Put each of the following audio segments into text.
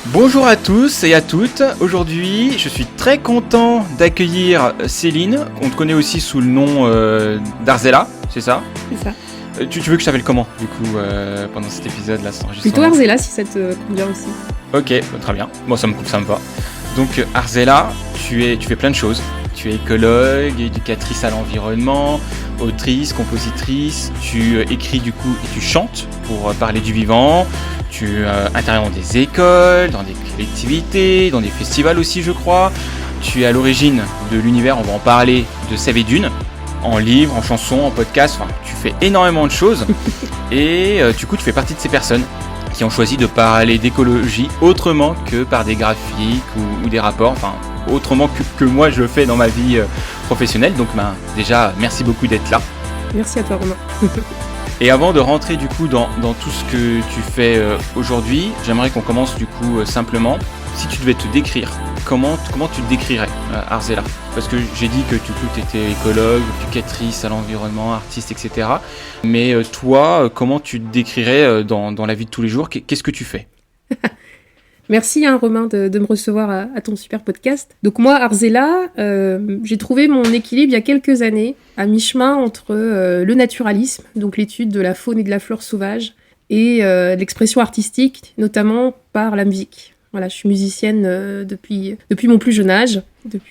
Bonjour à tous et à toutes. Aujourd'hui, je suis très content d'accueillir Céline. On te connaît aussi sous le nom d'Arzella, c'est ça ? C'est ça. Tu veux que je t'appelle comment, du coup, pendant cet épisode-là, cet enregistrement ? Plutôt Arzella, si ça te convient aussi. Ok, très bien. Moi, ça me va. Donc, Arzella, tu fais plein de choses. Tu es écologue, éducatrice à l'environnement, autrice, compositrice. Tu écris du coup et tu chantes pour parler du vivant. Tu interviens dans des écoles, dans des collectivités, dans des festivals aussi, je crois. Tu es à l'origine de l'univers, on va en parler, de Sève et Dune, en livre, en chanson, en podcast. Enfin, tu fais énormément de choses. Et du coup, tu fais partie de ces personnes qui ont choisi de parler d'écologie autrement que par des graphiques ou des rapports. Enfin, autrement que moi je le fais dans ma vie professionnelle. Donc déjà, merci beaucoup d'être là. Merci à toi, Romain. Et avant de rentrer du coup dans tout ce que tu fais aujourd'hui, j'aimerais qu'on commence du coup simplement. Si tu devais te décrire, comment tu te décrirais, Arzella ? Parce que j'ai dit que du coup tu étais écologue, éducatrice à l'environnement, artiste, etc. Mais toi, comment tu te décrirais dans la vie de tous les jours ? Qu'est-ce que tu fais ? Merci Romain de me recevoir à ton super podcast. Donc moi, Arzella, j'ai trouvé mon équilibre il y a quelques années, à mi-chemin entre le naturalisme, donc l'étude de la faune et de la flore sauvage, et l'expression artistique, notamment par la musique. Voilà, je suis musicienne depuis mon plus jeune âge.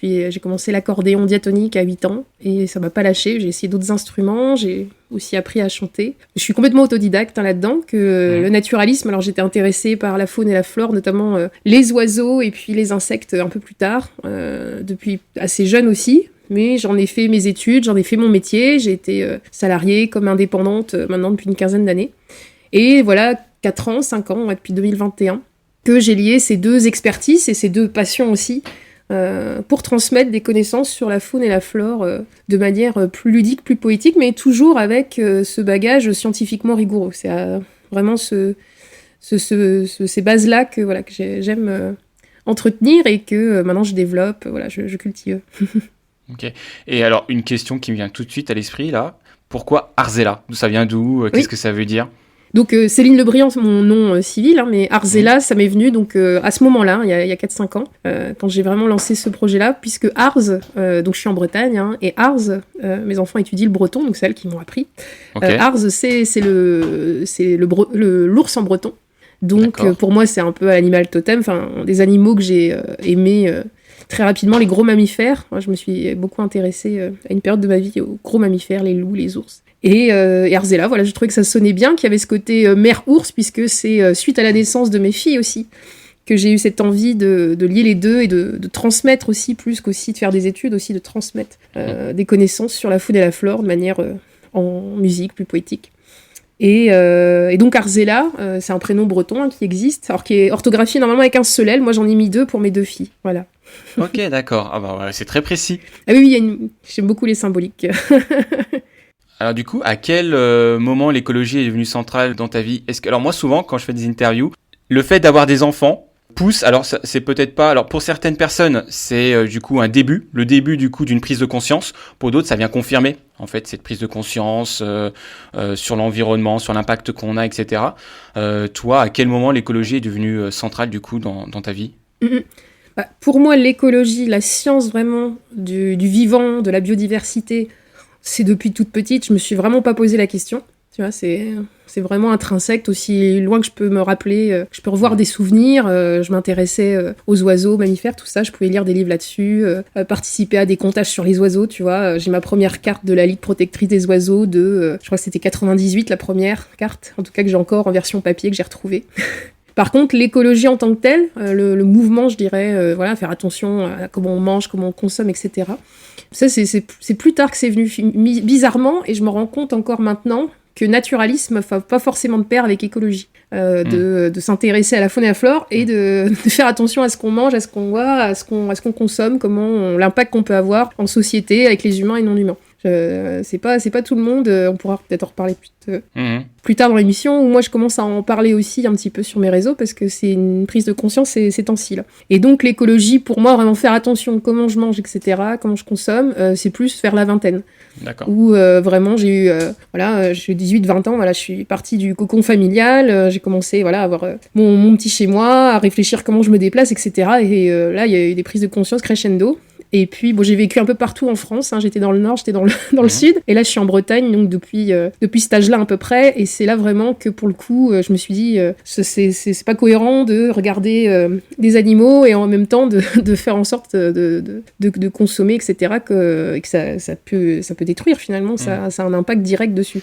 J'ai commencé l'accordéon diatonique à 8 ans et ça m'a pas lâché. J'ai essayé d'autres instruments, j'ai aussi appris à chanter. Je suis complètement autodidacte là-dedans. Le naturalisme, alors j'étais intéressée par la faune et la flore, notamment les oiseaux et puis les insectes un peu plus tard, depuis assez jeune aussi. Mais j'en ai fait mes études, j'en ai fait mon métier. J'ai été salariée comme indépendante maintenant depuis une quinzaine d'années. Et voilà, 5 ans, depuis 2021. Que j'ai lié ces deux expertises et ces deux passions aussi pour transmettre des connaissances sur la faune et la flore de manière plus ludique, plus poétique, mais toujours avec ce bagage scientifiquement rigoureux. C'est vraiment ces bases-là que j'aime entretenir et que maintenant je développe, je cultive. Ok. Et alors, une question qui me vient tout de suite à l'esprit, là. Pourquoi Arzella ? Ça vient d'où ? Qu'est-ce que ça veut dire ? Donc Céline Lebriand, c'est mon nom civil, mais Arzella, ça m'est venu donc à ce moment-là, il y a 4-5 ans, quand j'ai vraiment lancé ce projet-là, puisque Arz, donc je suis en Bretagne, et Arz, mes enfants étudient le breton, donc c'est elles qui m'ont appris. Okay. Arz, c'est l'ours en breton. Donc pour moi, c'est un peu l'animal totem, enfin des animaux que j'ai aimés très rapidement, les gros mammifères. Moi, je me suis beaucoup intéressée à une période de ma vie aux gros mammifères, les loups, les ours. Et Arzella, je trouvais que ça sonnait bien, qu'il y avait ce côté mère-ours, puisque c'est suite à la naissance de mes filles aussi, que j'ai eu cette envie de lier les deux et de transmettre aussi, plus qu'aussi de faire des études, aussi de transmettre des connaissances sur la faune et la flore de manière en musique, plus poétique. Et donc Arzella, c'est un prénom breton qui existe, alors qui est orthographié normalement avec un seul L. Moi, j'en ai mis 2 pour mes 2 filles, voilà. Ok, d'accord. Ah bah c'est très précis. Ah oui, j'aime beaucoup les symboliques. Alors du coup, à quel moment l'écologie est devenue centrale dans ta vie ? Alors moi, souvent, quand je fais des interviews, le fait d'avoir des enfants pousse, alors c'est peut-être pas, alors pour certaines personnes, c'est du coup le début du coup d'une prise de conscience. Pour d'autres, ça vient confirmer en fait cette prise de conscience sur l'environnement, sur l'impact qu'on a, etc. Toi, à quel moment l'écologie est devenue centrale du coup dans ta vie ? Pour moi, l'écologie, la science vraiment du vivant, de la biodiversité, c'est depuis toute petite, je me suis vraiment pas posé la question. Tu vois, c'est vraiment intrinsèque, aussi loin que je peux me rappeler, je peux revoir des souvenirs. Je m'intéressais aux oiseaux, mammifères, tout ça. Je pouvais lire des livres là-dessus, participer à des comptages sur les oiseaux, tu vois. J'ai ma première carte de la Ligue protectrice des oiseaux je crois que c'était 98, la première carte, en tout cas que j'ai encore en version papier, que j'ai retrouvée. Par contre, l'écologie en tant que telle, le mouvement, je dirais, faire attention à comment on mange, comment on consomme, etc. Ça, c'est plus tard que c'est venu, bizarrement, et je me rends compte encore maintenant que naturalisme ne va pas forcément de pair avec écologie. De s'intéresser à la faune et à la flore et de faire attention à ce qu'on mange, à ce qu'on voit, à ce qu'on consomme, l'impact qu'on peut avoir en société avec les humains et non humains. C'est pas tout le monde, on pourra peut-être en reparler plus tard dans l'émission, où moi je commence à en parler aussi un petit peu sur mes réseaux, parce que c'est une prise de conscience ces temps-ci là. Et donc l'écologie, pour moi, vraiment faire attention à comment je mange, etc., comment je consomme, c'est plus vers la vingtaine. D'accord. où vraiment j'ai eu j'ai 18-20 ans, voilà, je suis partie du cocon familial, j'ai commencé à avoir mon petit chez moi, à réfléchir comment je me déplace, etc. Et là, il y a eu des prises de conscience crescendo. Et puis, bon, j'ai vécu un peu partout en France, hein. J'étais dans le nord, j'étais dans le sud. Et là, je suis en Bretagne, donc depuis cet âge-là à peu près. Et c'est là vraiment que, pour le coup, je me suis dit, c'est pas cohérent de regarder des animaux et en même temps de faire en sorte de consommer, etc., que ça peut détruire, finalement. Ça a un impact direct dessus.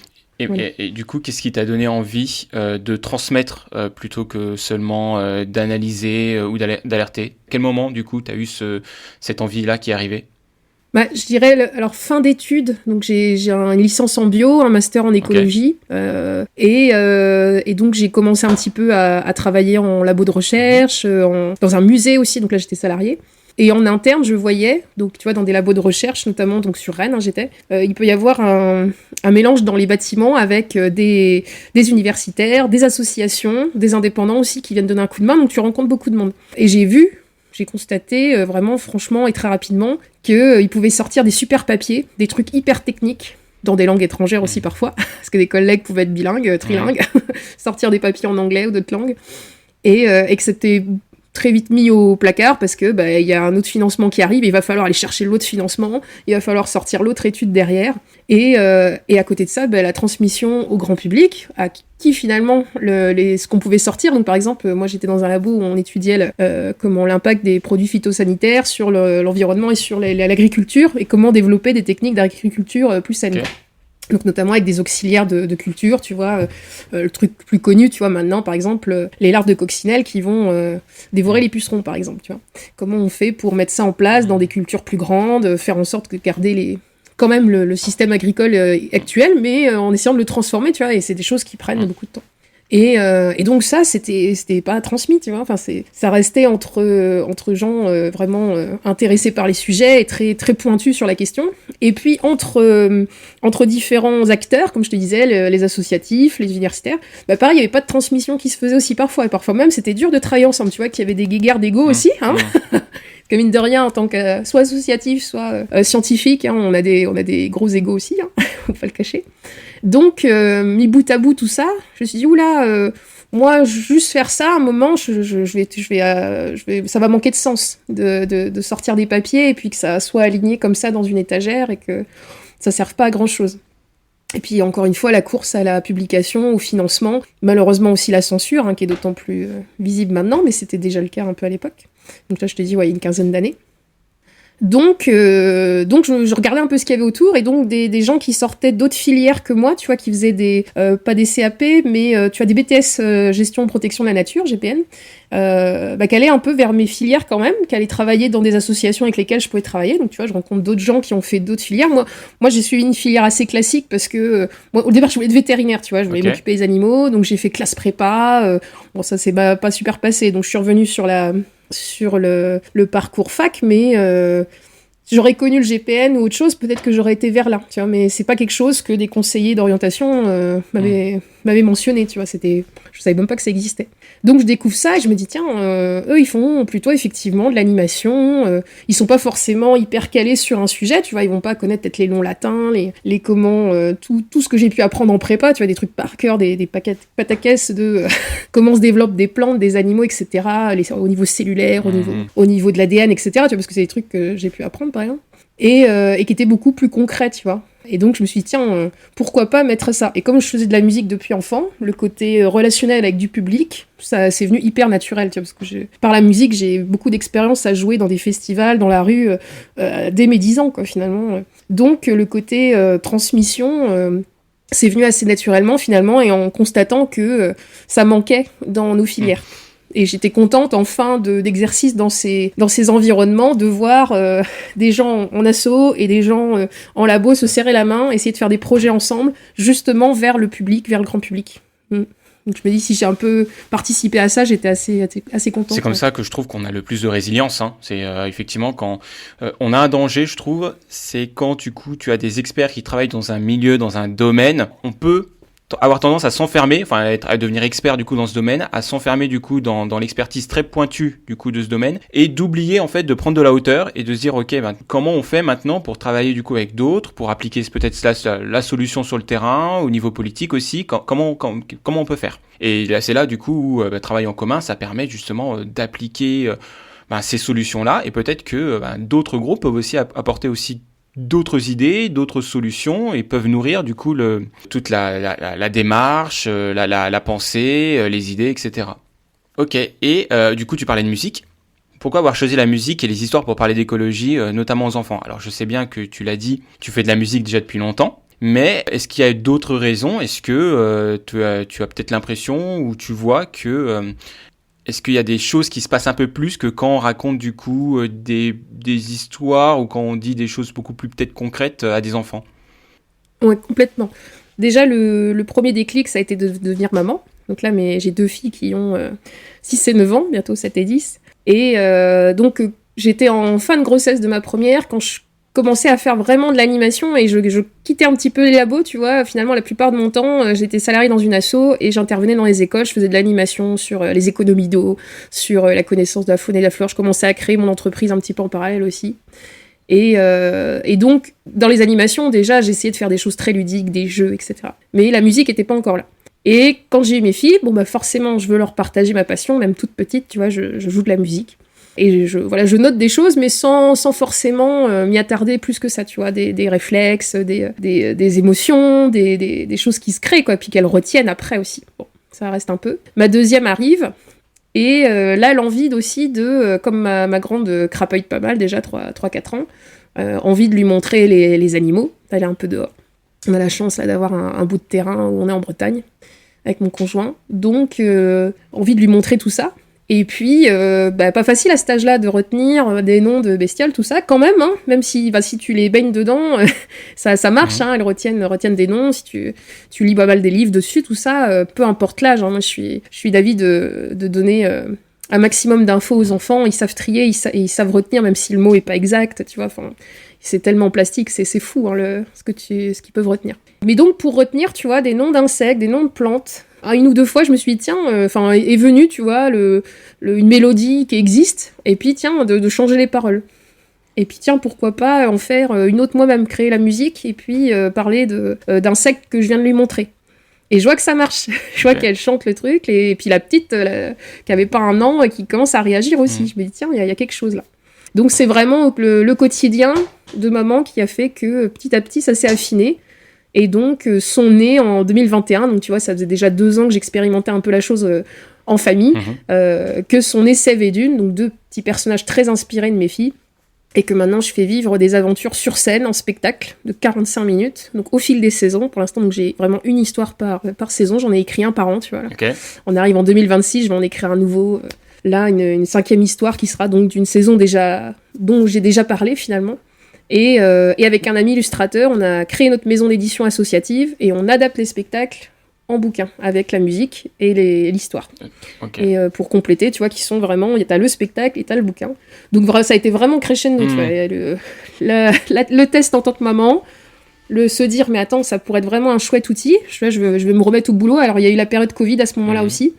Voilà. Et du coup, qu'est-ce qui t'a donné envie de transmettre plutôt que seulement d'analyser ou d'alerter? Quel moment, du coup, t'as eu cette envie-là qui est arrivée? Je dirais, alors fin d'études, donc j'ai une licence en bio, un master en écologie, et donc j'ai commencé un petit peu à travailler en labo de recherche, dans un musée aussi, donc là j'étais salariée. Et en interne, je voyais, donc tu vois, dans des labos de recherche, notamment donc sur Rennes, j'étais, il peut y avoir un mélange dans les bâtiments avec des universitaires, des associations, des indépendants aussi qui viennent donner un coup de main, donc tu rencontres beaucoup de monde. Et j'ai constaté vraiment, franchement et très rapidement, qu'ils pouvaient sortir des super papiers, des trucs hyper techniques, dans des langues étrangères aussi parfois, parce que des collègues pouvaient être bilingues, trilingues, sortir des papiers en anglais ou d'autres langues, et que c'était très vite mis au placard parce que il y a un autre financement qui arrive, et il va falloir aller chercher l'autre financement, il va falloir sortir l'autre étude derrière, et à côté de ça, la transmission au grand public, à qui finalement ce qu'on pouvait sortir. Donc par exemple, moi j'étais dans un labo où on étudiait comment l'impact des produits phytosanitaires sur l'environnement et sur l'agriculture, et comment développer des techniques d'agriculture plus saines. Okay. Donc notamment avec des auxiliaires de culture, tu vois, le truc plus connu, tu vois, maintenant, par exemple, les larves de coccinelle qui vont dévorer les pucerons, par exemple, tu vois. Comment on fait pour mettre ça en place dans des cultures plus grandes, faire en sorte de garder quand même le système agricole actuel, mais en essayant de le transformer, tu vois, et c'est des choses qui prennent beaucoup de temps. Et donc ça, c'était pas transmis, tu vois. Enfin, ça restait entre gens vraiment intéressés par les sujets et très très pointus sur la question. Et puis entre différents acteurs, comme je te disais, les associatifs, les universitaires, pareil, il y avait pas de transmission qui se faisait aussi parfois. Et parfois même, c'était dur de travailler ensemble, tu vois, qu'il y avait des guéguerres d'ego aussi, hein. Que mine de rien, en tant que soit associatif, soit scientifique, hein, on a des gros égos aussi, hein, faut pas le cacher. Donc, mis bout à bout tout ça, je me suis dit, oula, moi, juste faire ça, à un moment, ça va manquer de sens de sortir des papiers et puis que ça soit aligné comme ça dans une étagère et que ça serve pas à grand chose. Et puis, encore une fois, la course à la publication, au financement, malheureusement aussi la censure, hein, qui est d'autant plus visible maintenant, mais c'était déjà le cas un peu à l'époque. Donc là, je te dis, il y a une quinzaine d'années. Donc je regardais un peu ce qu'il y avait autour, et donc des gens qui sortaient d'autres filières que moi, tu vois, qui faisaient pas des CAP, mais tu vois, des BTS gestion protection de la nature, GPN, qui allaient un peu vers mes filières quand même, qui allaient travailler dans des associations avec lesquelles je pouvais travailler. Donc tu vois, je rencontre d'autres gens qui ont fait d'autres filières. Moi j'ai suivi une filière assez classique parce que moi, au départ je voulais être vétérinaire, tu vois, je voulais m'occuper des animaux, donc j'ai fait classe prépa. Bon, ça s'est pas super passé, donc je suis revenue sur le parcours fac, mais j'aurais connu le GPN ou autre chose, peut-être que j'aurais été vers là, tu vois, mais c'est pas quelque chose que des conseillers d'orientation m'avaient mentionné, tu vois, je savais même pas que ça existait. Donc je découvre ça et je me dis, tiens, eux ils font plutôt effectivement de l'animation, ils sont pas forcément hyper calés sur un sujet, tu vois, ils vont pas connaître peut-être les noms latins, les comment, tout ce que j'ai pu apprendre en prépa, tu vois, des trucs par cœur, des pataquès de comment se développent des plantes, des animaux, etc., au niveau cellulaire, au niveau de l'ADN, etc., tu vois, parce que c'est des trucs que j'ai pu apprendre par exemple, et qui étaient beaucoup plus concrets, tu vois. Et donc je me suis dit, tiens, pourquoi pas mettre ça? Et comme je faisais de la musique depuis enfant, le côté relationnel avec du public, ça c'est venu hyper naturel, tu vois, parce que par la musique, j'ai beaucoup d'expérience à jouer dans des festivals, dans la rue, dès mes 10 ans, quoi, finalement. Donc le côté transmission, c'est venu assez naturellement, finalement, et en constatant que ça manquait dans nos filières. Et j'étais contente, en fin d'exercice dans ces environnements, de voir des gens en asso et des gens en labo se serrer la main, essayer de faire des projets ensemble, justement vers le public, vers le grand public. Donc je me dis, si j'ai un peu participé à ça, j'étais assez contente. C'est comme ça que je trouve qu'on a le plus de résilience, hein. C'est effectivement quand on a un danger, je trouve, c'est quand du coup tu as des experts qui travaillent dans un milieu, dans un domaine, on peut avoir tendance à s'enfermer, enfin à devenir expert du coup dans ce domaine, à s'enfermer du coup dans l'expertise très pointue du coup de ce domaine, et d'oublier en fait de prendre de la hauteur et de se dire ok, comment on fait maintenant pour travailler du coup avec d'autres, pour appliquer peut-être la solution sur le terrain, au niveau politique aussi, comment on peut faire. Et là, c'est là du coup où travail en commun, ça permet justement d'appliquer ces solutions-là, et peut-être que d'autres groupes peuvent aussi apporter aussi d'autres idées, d'autres solutions, et peuvent nourrir du coup toute la démarche, la pensée, les idées, etc. Ok, et du coup tu parlais de musique. Pourquoi avoir choisi la musique et les histoires pour parler d'écologie, notamment aux enfants? Alors je sais bien que tu l'as dit, tu fais de la musique déjà depuis longtemps, mais est-ce qu'il y a d'autres raisons? Est-ce que tu as peut-être l'impression, ou tu vois que... est-ce qu'il y a des choses qui se passent un peu plus que quand on raconte du coup des histoires, ou quand on dit des choses beaucoup plus peut-être concrètes à des enfants? Ouais, complètement. Déjà, le premier déclic, ça a été de devenir maman. Donc là, j'ai 2 filles qui ont 6 et 9 ans, bientôt 7 et 10. Et donc, j'étais en fin de grossesse de ma première quand je commençais à faire vraiment de l'animation, et je quittais un petit peu les labos, tu vois. Finalement, la plupart de mon temps, j'étais salariée dans une asso et j'intervenais dans les écoles. Je faisais de l'animation sur les économies d'eau, sur la connaissance de la faune et de la flore. Je commençais à créer mon entreprise un petit peu en parallèle aussi. Et donc, dans les animations, déjà, j'essayais de faire des choses très ludiques, des jeux, etc. Mais la musique était pas encore là. Et quand j'ai eu mes filles, forcément, je veux leur partager ma passion, même toute petite, tu vois, je joue de la musique. Et je note des choses, mais sans forcément m'y attarder plus que ça, tu vois, des réflexes, des émotions, des choses qui se créent, quoi, puis qu'elles retiennent après aussi. Bon, ça reste un peu. Ma deuxième arrive, et là, l'envie aussi comme ma grande crapaude pas mal, déjà 3-4 ans, envie de lui montrer les animaux, d'aller un peu dehors. On a la chance là d'avoir un bout de terrain où on est en Bretagne, avec mon conjoint, donc envie de lui montrer tout ça. Et puis, pas facile à cet âge-là de retenir des noms de bestioles, tout ça, quand même, hein, même si tu les baignes dedans, ça marche, hein, elles retiennent des noms, si tu lis pas mal des livres dessus, tout ça, peu importe l'âge, hein, moi je suis d'avis de donner un maximum d'infos aux enfants, ils savent trier, ils savent retenir, même si le mot est pas exact, tu vois, enfin, c'est tellement plastique, c'est fou, hein, ce qu'ils peuvent retenir. Mais donc, pour retenir, tu vois, des noms d'insectes, des noms de plantes, une ou deux fois, je me suis dit, tiens, est venue, tu vois, une mélodie qui existe, et puis, tiens, de changer les paroles. Et puis, tiens, pourquoi pas en faire une autre moi-même, créer la musique, et puis parler d'insectes que je viens de lui montrer. Et je vois que ça marche. Je vois qu'elle chante le truc, et puis la petite, qui avait pas 1 an, qui commence à réagir aussi. Je me dis, tiens, il y a quelque chose là. Donc, c'est vraiment le quotidien de maman qui a fait que, petit à petit, ça s'est affiné. Et donc, sont nés en 2021, donc tu vois, ça faisait déjà 2 ans que j'expérimentais un peu la chose en famille, que sont nés Sève et Dune, donc 2 petits personnages très inspirés de mes filles, et que maintenant je fais vivre des aventures sur scène, en spectacle, de 45 minutes, donc au fil des saisons. Pour l'instant, donc j'ai vraiment une histoire par saison, j'en ai écrit un par an, tu vois. Là. Okay. On arrive en 2026, je vais en écrire un nouveau, là, une 5e histoire qui sera donc d'une saison dont j'ai déjà parlé finalement. Et avec un ami illustrateur, on a créé notre maison d'édition associative et on adapte les spectacles en bouquin avec la musique et l'histoire. Okay. Et pour compléter, tu vois, qui sont vraiment... T'as le spectacle et t'as le bouquin. Donc ça a été vraiment crescendo, tu vois. Le test en tant que maman, se dire, mais attends, ça pourrait être vraiment un chouette outil. Je vais me remettre au boulot. Alors, il y a eu la période Covid à ce moment-là aussi.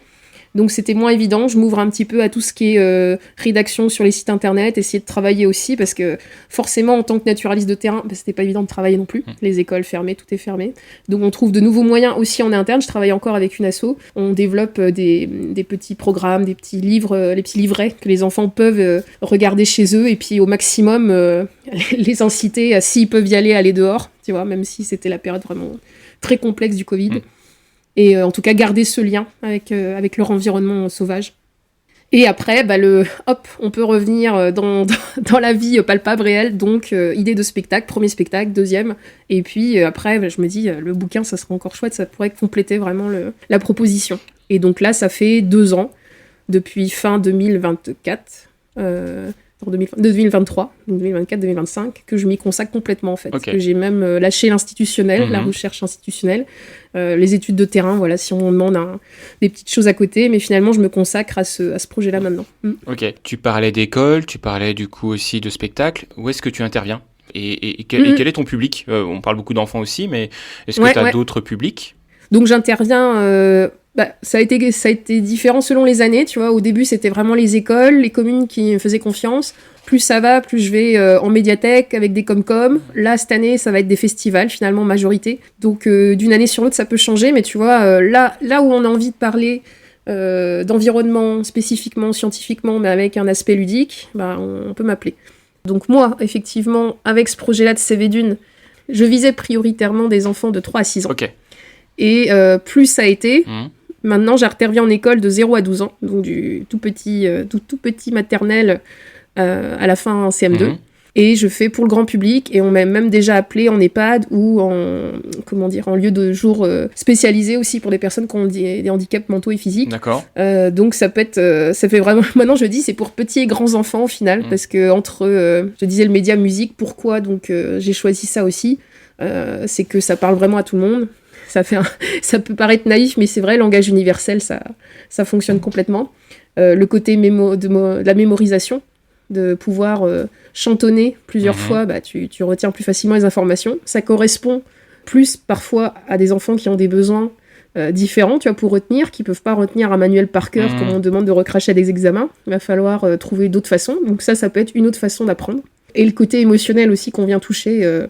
Donc c'était moins évident, je m'ouvre un petit peu à tout ce qui est rédaction sur les sites internet, essayer de travailler aussi, parce que forcément en tant que naturaliste de terrain, c'était pas évident de travailler non plus, les écoles fermées, tout est fermé. Donc on trouve de nouveaux moyens aussi en interne, je travaille encore avec une asso, on développe des petits programmes, des petits livres, les petits livrets que les enfants peuvent regarder chez eux, et puis au maximum les inciter à, s'ils peuvent y aller, aller dehors, tu vois, même si c'était la période vraiment très complexe du Covid. Et en tout cas, garder ce lien avec leur environnement sauvage. Et après, on peut revenir dans la vie palpable, réelle. Donc, idée de spectacle, premier spectacle, deuxième. Et puis après, je me dis, le bouquin, ça serait encore chouette, ça pourrait compléter vraiment la proposition. Et donc là, ça fait 2 ans, depuis fin 2024, 2023, 2024-2025, que je m'y consacre complètement en fait. Okay. Que j'ai même lâché l'institutionnel, la recherche institutionnelle, les études de terrain, voilà, si on demande des petites choses à côté, mais finalement je me consacre à ce projet-là maintenant. Ok, tu parlais d'école, tu parlais du coup aussi de spectacle, où est-ce que tu interviens et quel est ton public? On parle beaucoup d'enfants aussi, mais est-ce que tu as d'autres publics? Donc j'interviens. Ça a été différent selon les années, tu vois. Au début, c'était vraiment les écoles, les communes qui me faisaient confiance. Plus ça va, plus je vais en médiathèque avec des com-com. Là, cette année, ça va être des festivals, finalement, majorité. Donc, d'une année sur l'autre, ça peut changer. Mais tu vois, là où on a envie de parler d'environnement spécifiquement, scientifiquement, mais avec un aspect ludique, on peut m'appeler. Donc moi, effectivement, avec ce projet-là de CV Dune, je visais prioritairement des enfants de 3 à 6 ans. Ok. Et plus ça a été... Maintenant, j'interviens en école de 0 à 12 ans, donc du tout petit maternel à la fin en CM2. Et je fais pour le grand public, et on m'a même déjà appelé en EHPAD ou en lieu de jour spécialisé aussi pour des personnes qui ont des handicaps mentaux et physiques. D'accord. Donc ça peut être, ça fait vraiment, maintenant je dis c'est pour petits et grands enfants au final, parce que entre, je disais le média musique, pourquoi donc j'ai choisi ça aussi, c'est que ça parle vraiment à tout le monde. Ça peut paraître naïf, mais c'est vrai, langage universel, ça fonctionne complètement. Le côté de la mémorisation, de pouvoir chantonner plusieurs fois, tu retiens plus facilement les informations. Ça correspond plus parfois à des enfants qui ont des besoins différents, tu vois, pour retenir, qui peuvent pas retenir un manuel par cœur comme on demande de recracher à des examens. Il va falloir trouver d'autres façons. Donc ça peut être une autre façon d'apprendre. Et le côté émotionnel aussi qu'on vient toucher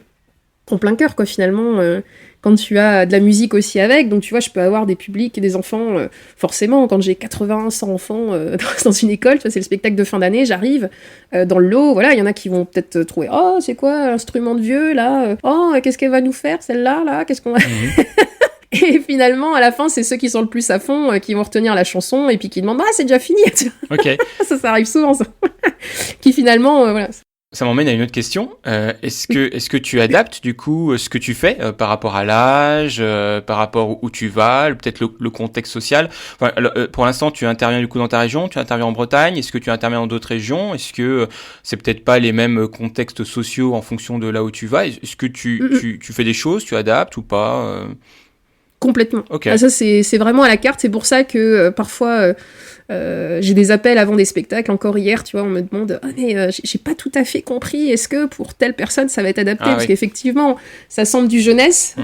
en plein cœur, quoi, finalement. Quand tu as de la musique aussi avec, donc tu vois, je peux avoir des publics et des enfants, forcément, quand j'ai 80, 100 enfants dans une école, tu vois, c'est le spectacle de fin d'année, j'arrive dans le lot, voilà, il y en a qui vont peut-être trouver « Oh, c'est quoi, l'instrument de vieux, là Oh, qu'est-ce qu'elle va nous faire, celle-là, là Qu'est-ce qu'on va... » Et finalement, à la fin, c'est ceux qui sont le plus à fond qui vont retenir la chanson et puis qui demandent « Ah, c'est déjà fini !» Ok. Ça arrive souvent, ça. Qui finalement, voilà... Ça m'emmène à une autre question. Est-ce que tu adaptes du coup ce que tu fais par rapport à l'âge, par rapport où tu vas, peut-être le contexte social. Enfin, pour l'instant, tu interviens du coup dans ta région, tu interviens en Bretagne. Est-ce que tu interviens dans d'autres régions? Est-ce que c'est peut-être pas les mêmes contextes sociaux en fonction de là où tu vas? Est-ce que tu fais des choses, tu adaptes ou pas? Complètement. Okay. Ça, c'est vraiment à la carte. C'est pour ça que parfois... j'ai des appels avant des spectacles. Encore hier, tu vois, on me demande mais j'ai pas tout à fait compris, est-ce que pour telle personne ça va être adapté, parce qu'effectivement ça semble du jeunesse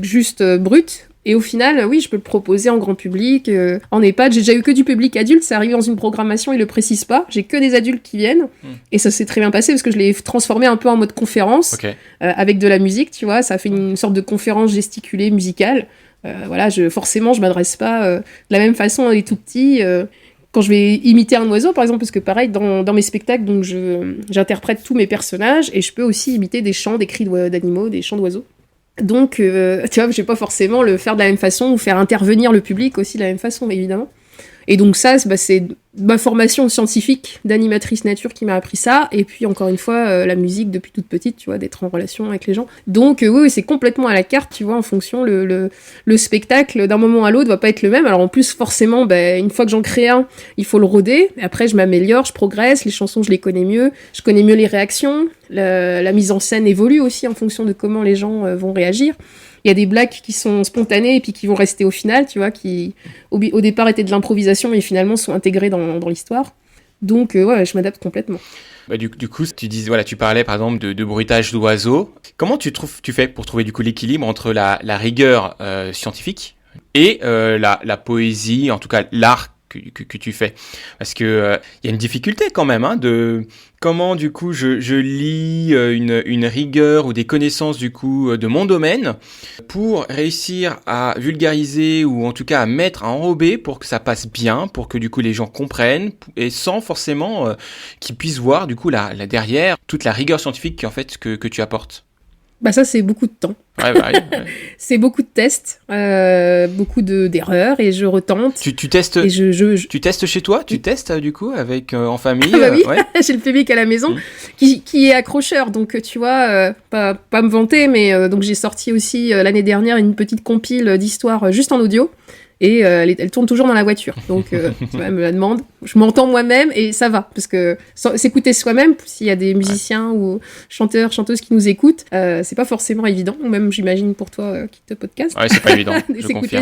juste brut, et au final oui, je peux le proposer en grand public, en EHPAD. J'ai déjà eu que du public adulte, ça arrive dans une programmation, ils le précisent pas, j'ai que des adultes qui viennent, et ça s'est très bien passé parce que je l'ai transformé un peu en mode conférence, avec de la musique, tu vois, ça fait une sorte de conférence gesticulée musicale. Voilà, forcément, je m'adresse pas de la même façon à des tout petits. Quand je vais imiter un oiseau, par exemple, parce que pareil, dans mes spectacles, donc j'interprète tous mes personnages, et je peux aussi imiter des chants, des cris d'animaux, des chants d'oiseaux. Donc, tu vois, je vais pas forcément le faire de la même façon, ou faire intervenir le public aussi de la même façon, évidemment. Et donc ça, c'est ma formation scientifique d'animatrice nature qui m'a appris ça, et puis encore une fois, la musique depuis toute petite, tu vois, d'être en relation avec les gens. Donc oui, c'est complètement à la carte, tu vois, en fonction, le spectacle d'un moment à l'autre va pas être le même. Alors en plus, forcément, une fois que j'en crée un, il faut le roder, et après je m'améliore, je progresse, les chansons je les connais mieux, je connais mieux les réactions, la mise en scène évolue aussi en fonction de comment les gens vont réagir. Il y a des blagues qui sont spontanées et puis qui vont rester au final, tu vois, qui au départ étaient de l'improvisation mais finalement sont intégrées dans l'histoire. Donc ouais, je m'adapte complètement. Du coup, tu parlais par exemple de bruitage d'oiseaux. Comment tu fais pour trouver du coup l'équilibre entre la rigueur scientifique et la poésie, en tout cas l'art que tu fais? Parce que y a une difficulté quand même de comment du coup je lis une rigueur ou des connaissances du coup de mon domaine pour réussir à vulgariser ou en tout cas à mettre, à enrober pour que ça passe bien, pour que du coup les gens comprennent, et sans forcément qu'ils puissent voir du coup là derrière toute la rigueur scientifique que tu apportes. Ça, c'est beaucoup de temps. Ouais. C'est beaucoup de tests, beaucoup d'erreurs, et je retente. Tu testes, et tu testes chez toi? Tu testes du coup avec en famille? Oui, j'ai le public à la maison qui est accrocheur. Donc tu vois, pas me vanter, mais donc j'ai sorti aussi l'année dernière une petite compile d'histoires juste en audio. Et elle tourne toujours dans la voiture. Donc, tu vois, elle me la demande. Je m'entends moi-même et ça va. Parce que s'écouter soi-même, s'il y a des musiciens ou chanteurs, chanteuses qui nous écoutent, c'est pas forcément évident. Ou même, j'imagine, pour toi qui te podcast. Ouais, c'est pas évident.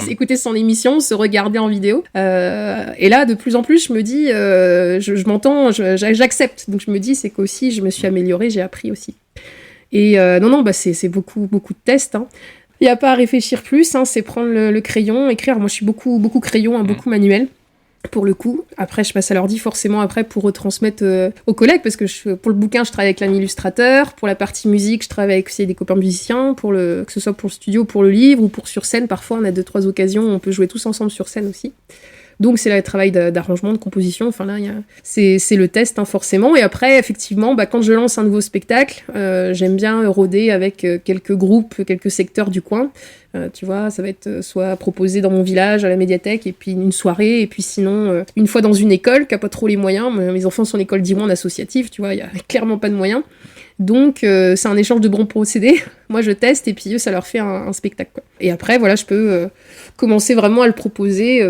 Écouter son émission, se regarder en vidéo. Et là, de plus en plus, je me dis, je m'entends, j'accepte. Donc, je me dis, c'est qu'aussi, je me suis améliorée, j'ai appris aussi. Et non, c'est beaucoup de tests, hein. Il n'y a pas à réfléchir plus, hein, c'est prendre le crayon, écrire. Moi, je suis beaucoup crayon, hein, beaucoup manuel. Pour le coup, après je passe à l'ordi forcément après pour retransmettre aux collègues parce que pour le bouquin je travaille avec un illustrateur, pour la partie musique je travaille avec aussi des copains musiciens, que ce soit pour le studio, pour le livre ou pour sur scène, parfois on a 2-3 occasions, on peut jouer tous ensemble sur scène aussi. Donc c'est le travail d'arrangement, de composition, enfin là c'est le test hein, forcément. Et après effectivement quand je lance un nouveau spectacle, j'aime bien rôder avec quelques groupes, quelques secteurs du coin. Tu vois, ça va être soit proposé dans mon village, à la médiathèque, et puis une soirée, et puis sinon une fois dans une école qui a pas trop les moyens. Mes enfants sont en école d'Iwan associative, tu vois, il y a clairement pas de moyens. Donc c'est un échange de bons procédés. Moi je teste et puis eux ça leur fait un spectacle quoi. Et après voilà je peux commencer vraiment à le proposer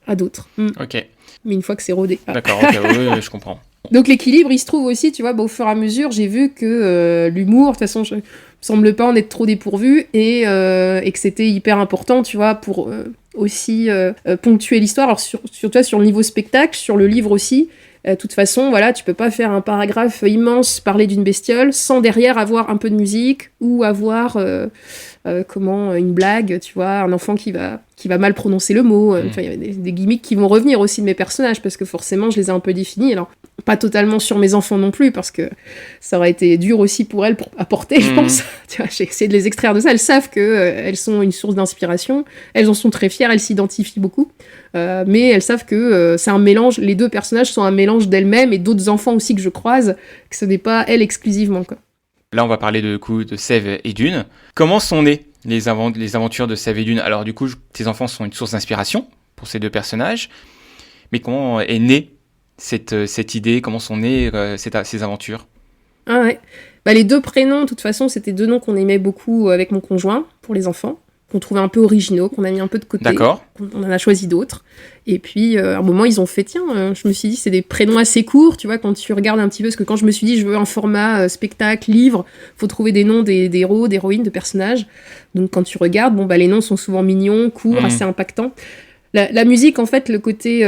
à d'autres. Ok. Mais une fois que c'est rodé. D'accord, ok, oui, je comprends. Donc l'équilibre, il se trouve aussi, tu vois, au fur et à mesure, j'ai vu que l'humour, de toute façon, je me semble pas en être trop dépourvu et que c'était hyper important, tu vois, pour aussi ponctuer l'histoire. Alors sur le niveau spectacle, sur le livre aussi. De toute façon, voilà, tu peux pas faire un paragraphe immense, parler d'une bestiole, sans derrière avoir un peu de musique ou avoir une blague, tu vois, un enfant qui va mal prononcer le mot. Enfin, il y avait des gimmicks qui vont revenir aussi de mes personnages parce que forcément, je les ai un peu définis. Alors, pas totalement sur mes enfants non plus parce que ça aurait été dur aussi pour elles à porter, je pense. Tu vois, j'ai essayé de les extraire de ça. Elles savent que elles sont une source d'inspiration. Elles en sont très fières. Elles s'identifient beaucoup. Mais elles savent que c'est un mélange. Les deux personnages sont un mélange d'elles-mêmes et d'autres enfants aussi que je croise, que ce n'est pas elles exclusivement, quoi. Là, on va parler de Sève et Dune. Comment sont nées les aventures de Sève et Dune? Alors, du coup, tes enfants sont une source d'inspiration pour ces deux personnages. Mais comment est née cette idée? Comment sont nées ces aventures? Ah ouais. Les deux prénoms, de toute façon, c'était deux noms qu'on aimait beaucoup avec mon conjoint pour les enfants, qu'on trouvait un peu originaux, qu'on a mis un peu de côté. D'accord. On en a choisi d'autres. Et puis, à un moment, ils ont fait, tiens, je me suis dit, c'est des prénoms assez courts, tu vois, quand tu regardes un petit peu, parce que quand je me suis dit, je veux un format spectacle, livre, faut trouver des noms des héros, d'héroïnes, de personnages. Donc, quand tu regardes, les noms sont souvent mignons, courts, assez impactants. La musique, en fait, le côté...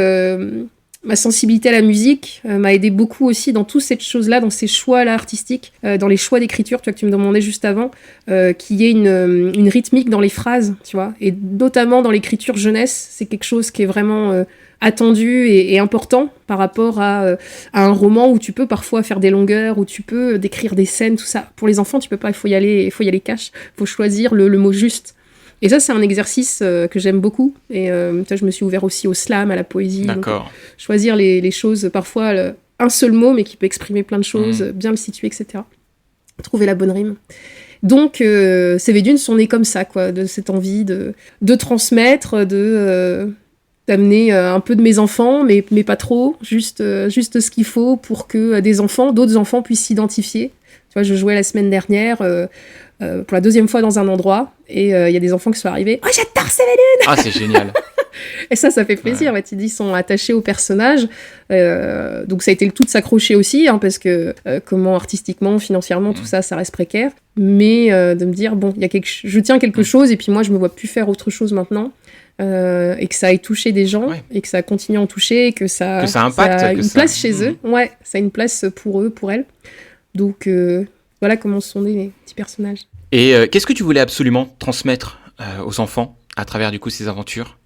ma sensibilité à la musique m'a aidé beaucoup aussi dans toutes ces choses-là, dans ces choix-là artistiques, dans les choix d'écriture, tu vois, que tu me demandais juste avant, qu'il y ait une rythmique dans les phrases, tu vois, et notamment dans l'écriture jeunesse, c'est quelque chose qui est vraiment attendu et important par rapport à un roman où tu peux parfois faire des longueurs, où tu peux décrire des scènes, tout ça. Pour les enfants, tu peux pas, il faut y aller cash, il faut choisir le mot juste. Et ça, c'est un exercice que j'aime beaucoup. Et je me suis ouvert aussi au slam, à la poésie. D'accord. Donc, choisir les choses, parfois un seul mot, mais qui peut exprimer plein de choses, bien le situer, etc. Trouver la bonne rime. Donc, Sève et Dune sont nés comme ça, quoi, de cette envie de transmettre, d'amener un peu de mes enfants, mais pas trop, juste ce qu'il faut pour que d'autres enfants puissent s'identifier. Tu vois, je jouais la semaine dernière... pour la deuxième fois dans un endroit et il y a des enfants qui sont arrivés. Oh, j'adore Sève et Dune. Ah, c'est génial. Et ça fait plaisir. Ouais. Ils sont attachés au personnage. Donc ça a été le tout de s'accrocher aussi, hein, parce que comment artistiquement, financièrement, tout ça reste précaire. Mais de me dire, bon, je tiens quelque chose et puis moi, je me vois plus faire autre chose maintenant. Et que ça ait touché des gens et que ça continue à en toucher et que ça impacte. Ça a une place chez eux. Ouais, ça a une place pour eux, pour elles. Donc... voilà comment sont nés les petits personnages. Et qu'est-ce que tu voulais absolument transmettre aux enfants à travers du coup ces aventures?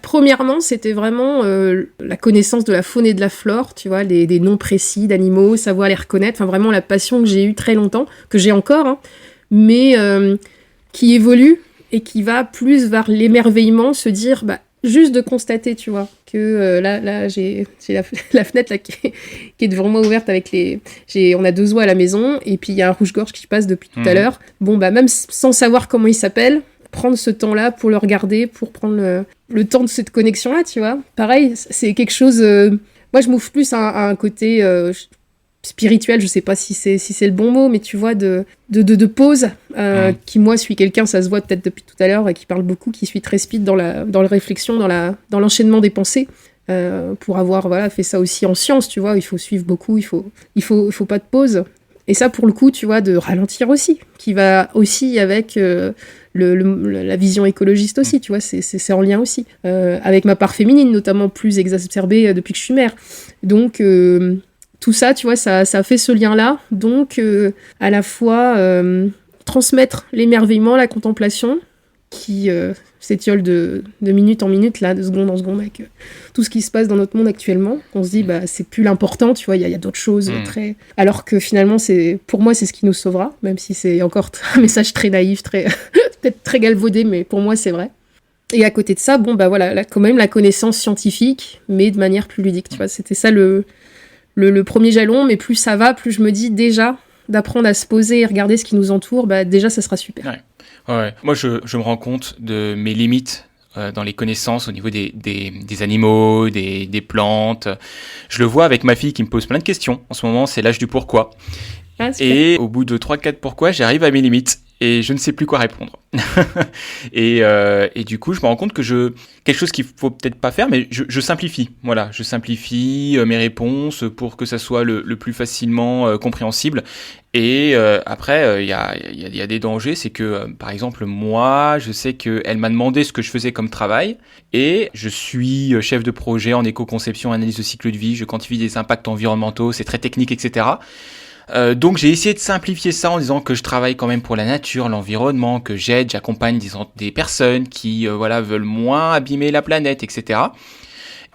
Premièrement, c'était vraiment la connaissance de la faune et de la flore, tu vois, des noms précis d'animaux, savoir les reconnaître, enfin vraiment la passion que j'ai eue très longtemps, que j'ai encore, hein, mais qui évolue et qui va plus vers l'émerveillement, se dire, juste de constater, tu vois, que là j'ai la fenêtre là, qui est devant moi ouverte avec on a 2 oies à la maison, et puis il y a un rouge-gorge qui passe depuis tout à l'heure. Bon, même sans savoir comment il s'appelle, prendre ce temps-là pour le regarder, pour prendre le temps de cette connexion-là, tu vois. Pareil, c'est quelque chose... moi, je m'ouvre plus à un côté... spirituel, je sais pas si c'est le bon mot, mais tu vois, de pause, qui moi suis quelqu'un, ça se voit peut-être depuis tout à l'heure, et qui parle beaucoup, qui suis très speed dans la réflexion, dans l'enchaînement des pensées, pour avoir fait ça aussi en science, tu vois, il faut suivre beaucoup, il faut pas de pause. Et ça, pour le coup, tu vois, de ralentir aussi, qui va aussi avec la vision écologiste aussi, tu vois, c'est en lien aussi, avec ma part féminine, notamment plus exacerbée depuis que je suis mère. Donc... tout ça, tu vois, ça fait ce lien-là. Donc, à la fois, transmettre l'émerveillement, la contemplation, qui s'étiole de minute en minute, là, de seconde en seconde, avec tout ce qui se passe dans notre monde actuellement. On se dit, c'est plus l'important, tu vois, il y a d'autres choses très... Alors que finalement, pour moi, c'est ce qui nous sauvera, même si c'est encore un message très naïf, peut-être très galvaudé, mais pour moi, c'est vrai. Et à côté de ça, voilà, quand même la connaissance scientifique, mais de manière plus ludique, tu vois. C'était ça le premier jalon, mais plus ça va, plus je me dis déjà d'apprendre à se poser et regarder ce qui nous entoure, déjà ça sera super. Ouais. Moi je me rends compte de mes limites dans les connaissances au niveau des animaux, des plantes. Je le vois avec ma fille qui me pose plein de questions. En ce moment, c'est l'âge du pourquoi. Et au bout de 3-4 pourquoi, j'arrive à mes limites et je ne sais plus quoi répondre. et du coup, je me rends compte que quelque chose qu'il faut peut-être pas faire, mais je simplifie. Voilà, je simplifie mes réponses pour que ça soit le plus facilement compréhensible. Et après, il y a des dangers, c'est que par exemple moi, je sais qu'elle m'a demandé ce que je faisais comme travail, et je suis chef de projet en éco-conception, analyse de cycle de vie, je quantifie des impacts environnementaux, c'est très technique, etc. Donc j'ai essayé de simplifier ça en disant que je travaille quand même pour la nature, l'environnement, que j'accompagne des personnes qui veulent moins abîmer la planète, etc.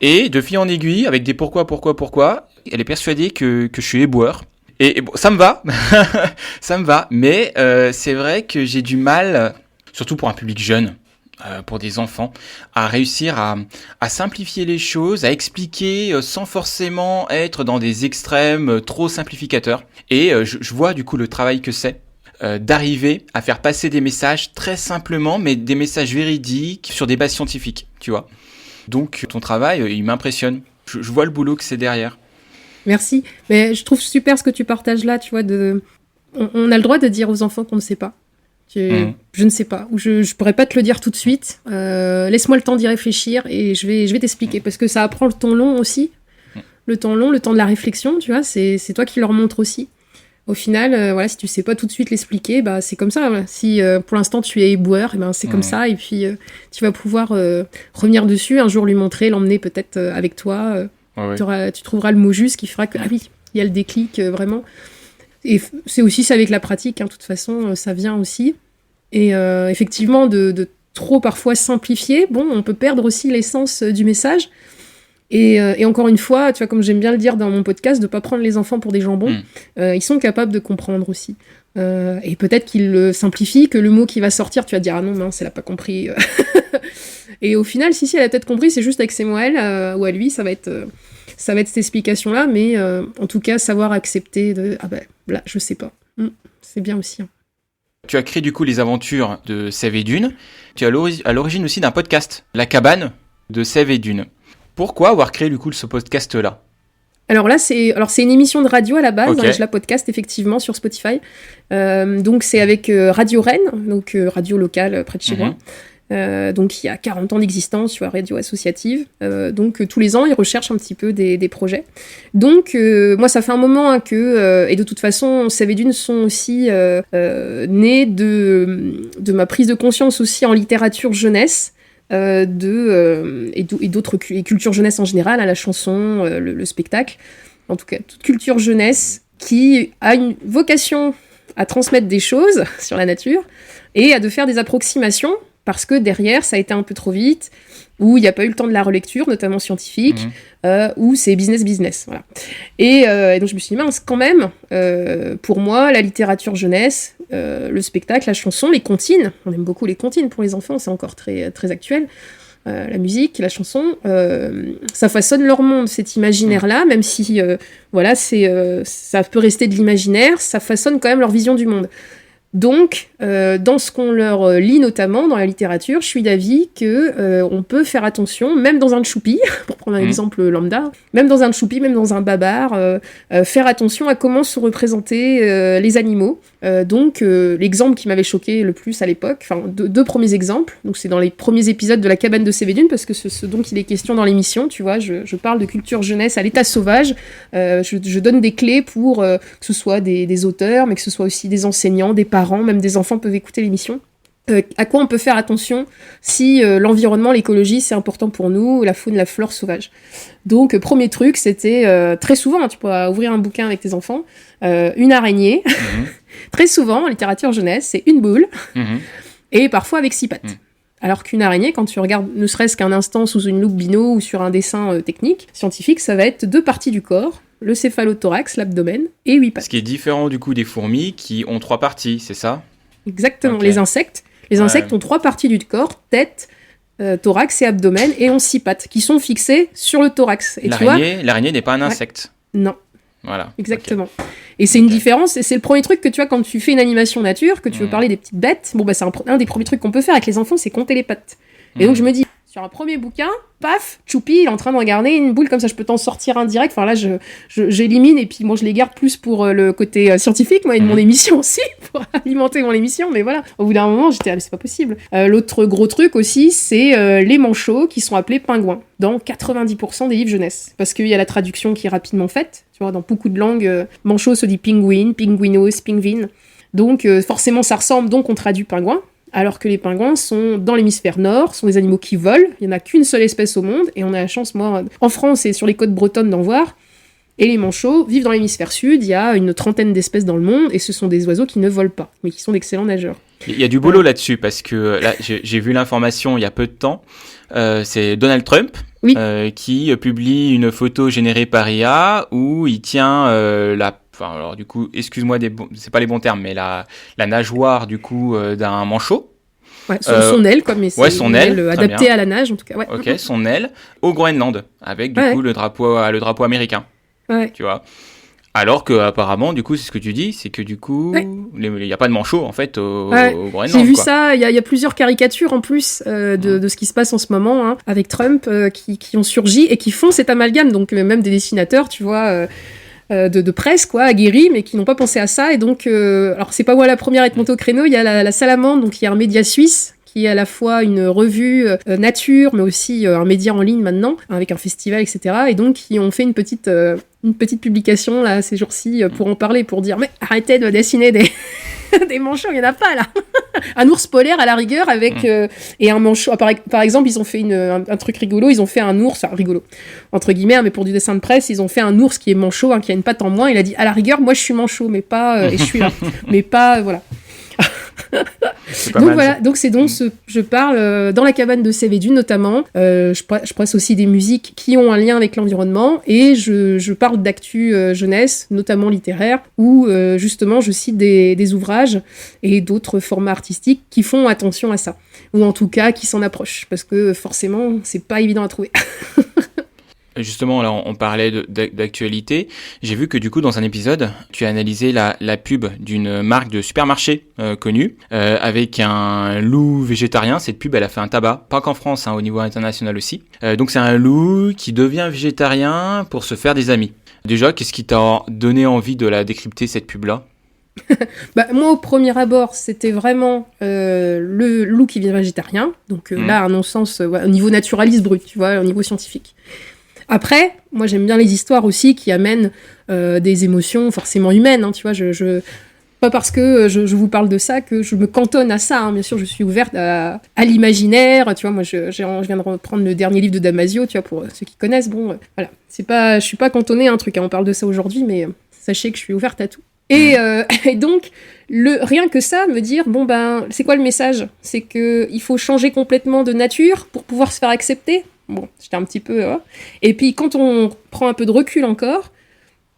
Et de fil en aiguille, avec des pourquoi, elle est persuadée que je suis éboueur. Et bon, ça me va, ça me va, mais c'est vrai que j'ai du mal, surtout pour un public jeune, pour des enfants, à réussir à simplifier les choses, à expliquer sans forcément être dans des extrêmes trop simplificateurs. Et je vois du coup le travail que c'est d'arriver à faire passer des messages très simplement, mais des messages véridiques sur des bases scientifiques, tu vois. Donc ton travail, il m'impressionne. Je vois le boulot que c'est derrière. Merci. Mais je trouve super ce que tu partages là, tu vois, on a le droit de dire aux enfants qu'on ne sait pas. Je ne sais pas, ou je pourrais pas te le dire tout de suite. Laisse-moi le temps d'y réfléchir et je vais t'expliquer, parce que ça apprend le temps long aussi. Le temps long, le temps de la réflexion, tu vois, c'est toi qui leur montre aussi. Au final, si tu sais pas tout de suite l'expliquer, c'est comme ça. Voilà. Si pour l'instant tu es éboueur, c'est comme ça, et puis tu vas pouvoir revenir dessus, un jour lui montrer, l'emmener peut-être avec toi. Tu trouveras le mot juste qui fera que, ah oui, il y a le déclic, vraiment. Et c'est aussi ça avec la pratique, de toute façon, ça vient aussi. Et effectivement, de trop parfois simplifier, on peut perdre aussi l'essence du message. Et encore une fois, tu vois, comme j'aime bien le dire dans mon podcast, de pas prendre les enfants pour des jambons, ils sont capables de comprendre aussi. Et peut-être qu'ils le simplifient, que le mot qui va sortir, tu vas te dire, ah non, mince, elle a pas compris. Et au final, si elle a peut-être compris, c'est juste avec ses mots à elle, ou à lui, ça va être cette explication-là, mais en tout cas, savoir accepter là, je sais pas. C'est bien aussi. Tu as créé du coup les aventures de Sève et Dune. Tu es à l'origine aussi d'un podcast, La Cabane de Sève et Dune. Pourquoi avoir créé du coup ce podcast-là ? Alors là, c'est une émission de radio à la base, je la podcast effectivement sur Spotify. Donc c'est avec Radio Rennes, donc radio locale près de chez moi. Donc il y a 40 ans d'existence, tu vois, radio associative. Donc tous les ans, ils recherchent un petit peu des projets. Donc moi, ça fait un moment et de toute façon, Sève et Dune sont aussi nés de ma prise de conscience aussi en littérature jeunesse. Et d'autres culture jeunesse en général, la chanson, le spectacle, en tout cas toute culture jeunesse qui a une vocation à transmettre des choses sur la nature et à de faire des approximations, parce que derrière ça a été un peu trop vite, où il n'y a pas eu le temps de la relecture, notamment scientifique, où c'est business, voilà. Et donc je me suis dit, mince, quand même, pour moi, la littérature jeunesse, le spectacle, la chanson, les comptines, on aime beaucoup les comptines pour les enfants, c'est encore très, très actuel, la musique, la chanson, ça façonne leur monde, cet imaginaire-là, même si, ça peut rester de l'imaginaire, ça façonne quand même leur vision du monde. Donc, dans ce qu'on leur lit notamment dans la littérature, je suis d'avis que on peut faire attention, même dans un tchoupi, pour prendre un exemple lambda, même dans un tchoupi, même dans un babar, faire attention à comment sont représentés les animaux. Donc, l'exemple qui m'avait choqué le plus à l'époque, enfin deux premiers exemples, donc c'est dans les premiers épisodes de La Cabane de Sève et Dune, parce que ce dont il est question dans l'émission, tu vois, je parle de culture jeunesse à l'état sauvage, je donne des clés pour que ce soit des auteurs, mais que ce soit aussi des enseignants, des parents, même des enfants peuvent écouter l'émission. À quoi on peut faire attention si l'environnement, l'écologie, c'est important pour nous, la faune, la flore sauvage. Donc, premier truc, c'était très souvent, tu pourras ouvrir un bouquin avec tes enfants, une araignée, très souvent, en littérature jeunesse, c'est une boule, et parfois avec 6 pattes. Alors qu'une araignée, quand tu regardes ne serait-ce qu'un instant sous une loupe bino ou sur un dessin technique, scientifique, ça va être 2 parties du corps, le céphalothorax, l'abdomen, et 8 pattes. Ce qui est différent du coup des fourmis qui ont 3 parties, c'est ça? Exactement, Ok. les insectes. Les insectes ont 3 parties du corps, tête, thorax et abdomen, et ont 6 pattes, qui sont fixées sur le thorax. Et tu vois, L'araignée n'est pas un insecte. non. Voilà. Exactement. Okay. Et c'est une différence, et c'est le premier truc que tu vois quand tu fais une animation nature, que tu veux parler des petites bêtes. Bon, bah, c'est un des premiers trucs qu'on peut faire avec les enfants, c'est compter les pattes. Et donc, je me dis, sur un premier bouquin, paf, Choupi, il est en train de regarder une boule comme ça, je peux t'en sortir un direct. Enfin, là, j'élimine, et puis moi, je les garde plus pour le côté scientifique, moi, et de mon émission aussi, pour alimenter mon émission. Mais voilà, au bout d'un moment, j'étais, c'est pas possible. L'autre gros truc aussi, c'est les manchots qui sont appelés pingouins, dans 90% des livres jeunesse. Parce qu'il y a la traduction qui est rapidement faite. Tu vois, dans beaucoup de langues, manchot se dit penguin, penguinos, pingvin. Donc, forcément, ça ressemble, donc on traduit pingouin. Alors que les pingouins sont dans l'hémisphère nord, sont des animaux qui volent. Il n'y en a qu'une seule espèce au monde, et on a la chance, moi, en France et sur les côtes bretonnes, d'en voir. Et les manchots vivent dans l'hémisphère sud. Il y a une 30aine d'espèces dans le monde, et ce sont des oiseaux qui ne volent pas, mais qui sont d'excellents nageurs. Il y a du boulot là-dessus, parce que là, j'ai vu l'information il y a peu de temps. C'est Donald Trump qui publie une photo générée par IA où il tient enfin, alors du coup, excuse-moi, c'est pas les bons termes, mais la nageoire du coup d'un manchot. Ouais, son aile, quoi, mais c'est son aile adaptée à la nage, en tout cas. Ouais. Ok, son aile au Groenland, avec du coup le drapeau américain. Ouais. Tu vois. Alors que apparemment, du coup, c'est ce que tu dis, c'est que du coup, il n'y a pas de manchot en fait au Groenland. J'ai vu ça. Il y a plusieurs caricatures en plus de ce qui se passe en ce moment avec Trump qui ont surgi et qui font cet amalgame. Donc même des dessinateurs, tu vois. De presse, quoi, aguerris, mais qui n'ont pas pensé à ça. Et donc, alors c'est pas moi la première à être montée au créneau, il y a la Salamandre, donc il y a un média suisse, qui est à la fois une revue nature, mais aussi un média en ligne maintenant, avec un festival, etc. Et donc, ils ont fait une petite publication, là, ces jours-ci, pour en parler, pour dire, mais arrêtez de dessiner des manchots, il y en a pas, là. Un ours polaire, à la rigueur, avec... et un manchot... Par exemple, ils ont fait un truc rigolo, ils ont fait un ours... Enfin, rigolo, entre guillemets, mais pour du dessin de presse, ils ont fait un ours qui est manchot, qui a une patte en moins. Il a dit, à la rigueur, moi, je suis manchot, mais pas... et je suis là. Mais pas... voilà. Donc voilà, donc c'est donc je parle dans la cabane de Cévédune notamment. Je passe aussi des musiques qui ont un lien avec l'environnement et je parle d'actu jeunesse, notamment littéraire, où justement je cite des ouvrages et d'autres formats artistiques qui font attention à ça, ou en tout cas qui s'en approchent, parce que forcément c'est pas évident à trouver. Justement, là, on parlait d'actualité. J'ai vu que du coup, dans un épisode, tu as analysé la pub d'une marque de supermarché connue avec un loup végétarien. Cette pub, elle a fait un tabac, pas qu'en France, au niveau international aussi. Donc, c'est un loup qui devient végétarien pour se faire des amis. Déjà, qu'est-ce qui t'a donné envie de la décrypter, cette pub-là? Moi, au premier abord, c'était vraiment le loup qui devient végétarien. Donc là, à mon sens, au niveau naturaliste brut, tu vois, au niveau scientifique. Après, moi j'aime bien les histoires aussi qui amènent des émotions forcément humaines, tu vois, pas parce que je vous parle de ça que je me cantonne à ça, bien sûr je suis ouverte à l'imaginaire, tu vois, moi je viens de reprendre le dernier livre de Damasio, tu vois, pour ceux qui connaissent, voilà, je suis pas cantonnée à un truc, on parle de ça aujourd'hui, mais sachez que je suis ouverte à tout. Et donc, rien que ça, me dire, c'est quoi le message ? C'est qu'il faut changer complètement de nature pour pouvoir se faire accepter. Bon, j'étais un petit peu... Et puis, quand on prend un peu de recul encore,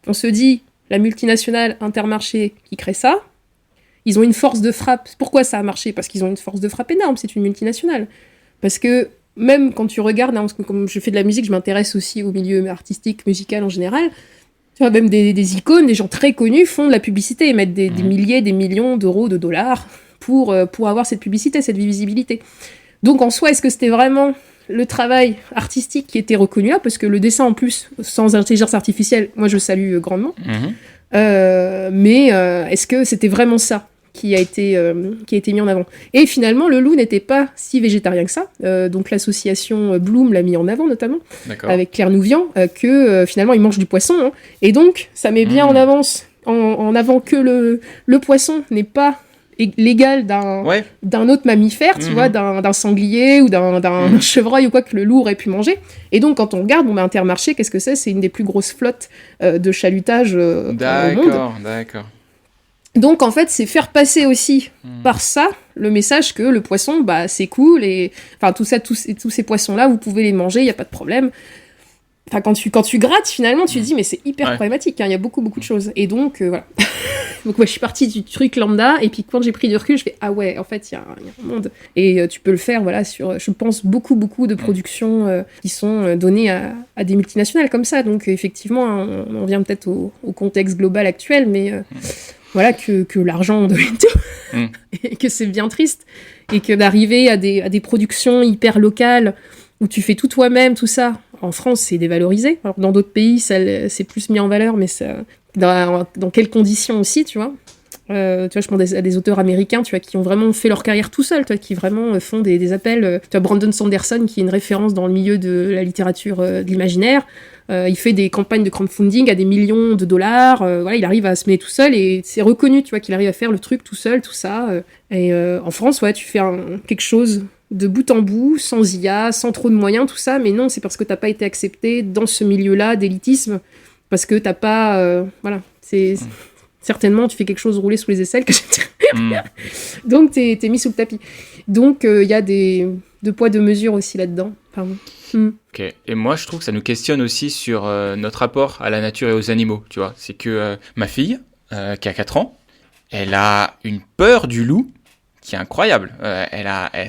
on se dit, la multinationale Intermarché qui crée ça, ils ont une force de frappe. Pourquoi ça a marché ? Parce qu'ils ont une force de frappe énorme, c'est une multinationale. Parce que même quand tu regardes, parce que comme je fais de la musique, je m'intéresse aussi au milieu artistique, musical en général, tu vois, même des icônes, des gens très connus font de la publicité et mettent des milliers, des millions d'euros, de dollars pour avoir cette publicité, cette visibilité. Donc en soi, est-ce que c'était vraiment le travail artistique qui était reconnu là, parce que le dessin en plus, sans intelligence artificielle, moi je salue grandement, mais est-ce que c'était vraiment ça qui a été mis en avant ? Et finalement, le loup n'était pas si végétarien que ça, donc l'association Bloom l'a mis en avant notamment, avec Claire Nouvian, que finalement il mange du poisson, et donc ça met bien en avant que le poisson n'est pas l'égal d'un autre mammifère, tu vois, d'un sanglier ou d'un chevreuil ou quoi que le loup aurait pu manger. Et donc, quand on regarde, Intermarché, qu'est-ce que c'est ? C'est une des plus grosses flottes de chalutage au monde. D'accord. Donc, en fait, c'est faire passer aussi par ça le message que le poisson, bah, c'est cool, et enfin, tous ces poissons-là, vous pouvez les manger, il n'y a pas de problème. Enfin, quand tu grattes, finalement, tu te dis, mais c'est hyper problématique, hein, il y a beaucoup de choses. Et donc, voilà. Donc, moi, je suis partie du truc lambda, et puis quand j'ai pris du recul, je fais, ah ouais, en fait, il y a un monde. Et tu peux le faire, voilà, sur, je pense, beaucoup de productions qui sont données à des multinationales comme ça. Donc, effectivement, on revient peut-être au contexte global actuel, mais voilà, que l'argent domine tout, et que c'est bien triste, et que d'arriver à des productions hyper locales, où tu fais tout toi-même, tout ça. En France, c'est dévalorisé. Alors, dans d'autres pays, c'est plus mis en valeur, mais ça, dans quelles conditions aussi, tu vois. Tu vois, je pense à des auteurs américains, tu vois, qui ont vraiment fait leur carrière tout seuls, tu vois, qui vraiment font des appels. Tu vois, Brandon Sanderson, qui est une référence dans le milieu de la littérature de l'imaginaire. Il fait des campagnes de crowdfunding à des millions de dollars. Voilà, il arrive à se mettre tout seul et c'est reconnu, tu vois, qu'il arrive à faire le truc tout seul, tout ça. Et en France, ouais, tu fais quelque chose de bout en bout, sans IA, sans trop de moyens, tout ça, mais non, c'est parce que t'as pas été accepté dans ce milieu-là d'élitisme, parce que t'as pas... voilà, c'est... Certainement, tu fais quelque chose rouler sous les aisselles, que donc t'es mis sous le tapis. Donc, il y a deux poids, deux mesures aussi là-dedans. Pardon. Ok, et moi je trouve que ça nous questionne aussi sur notre rapport à la nature et aux animaux, tu vois. C'est que ma fille, qui a 4 ans, elle a une peur du loup qui est incroyable.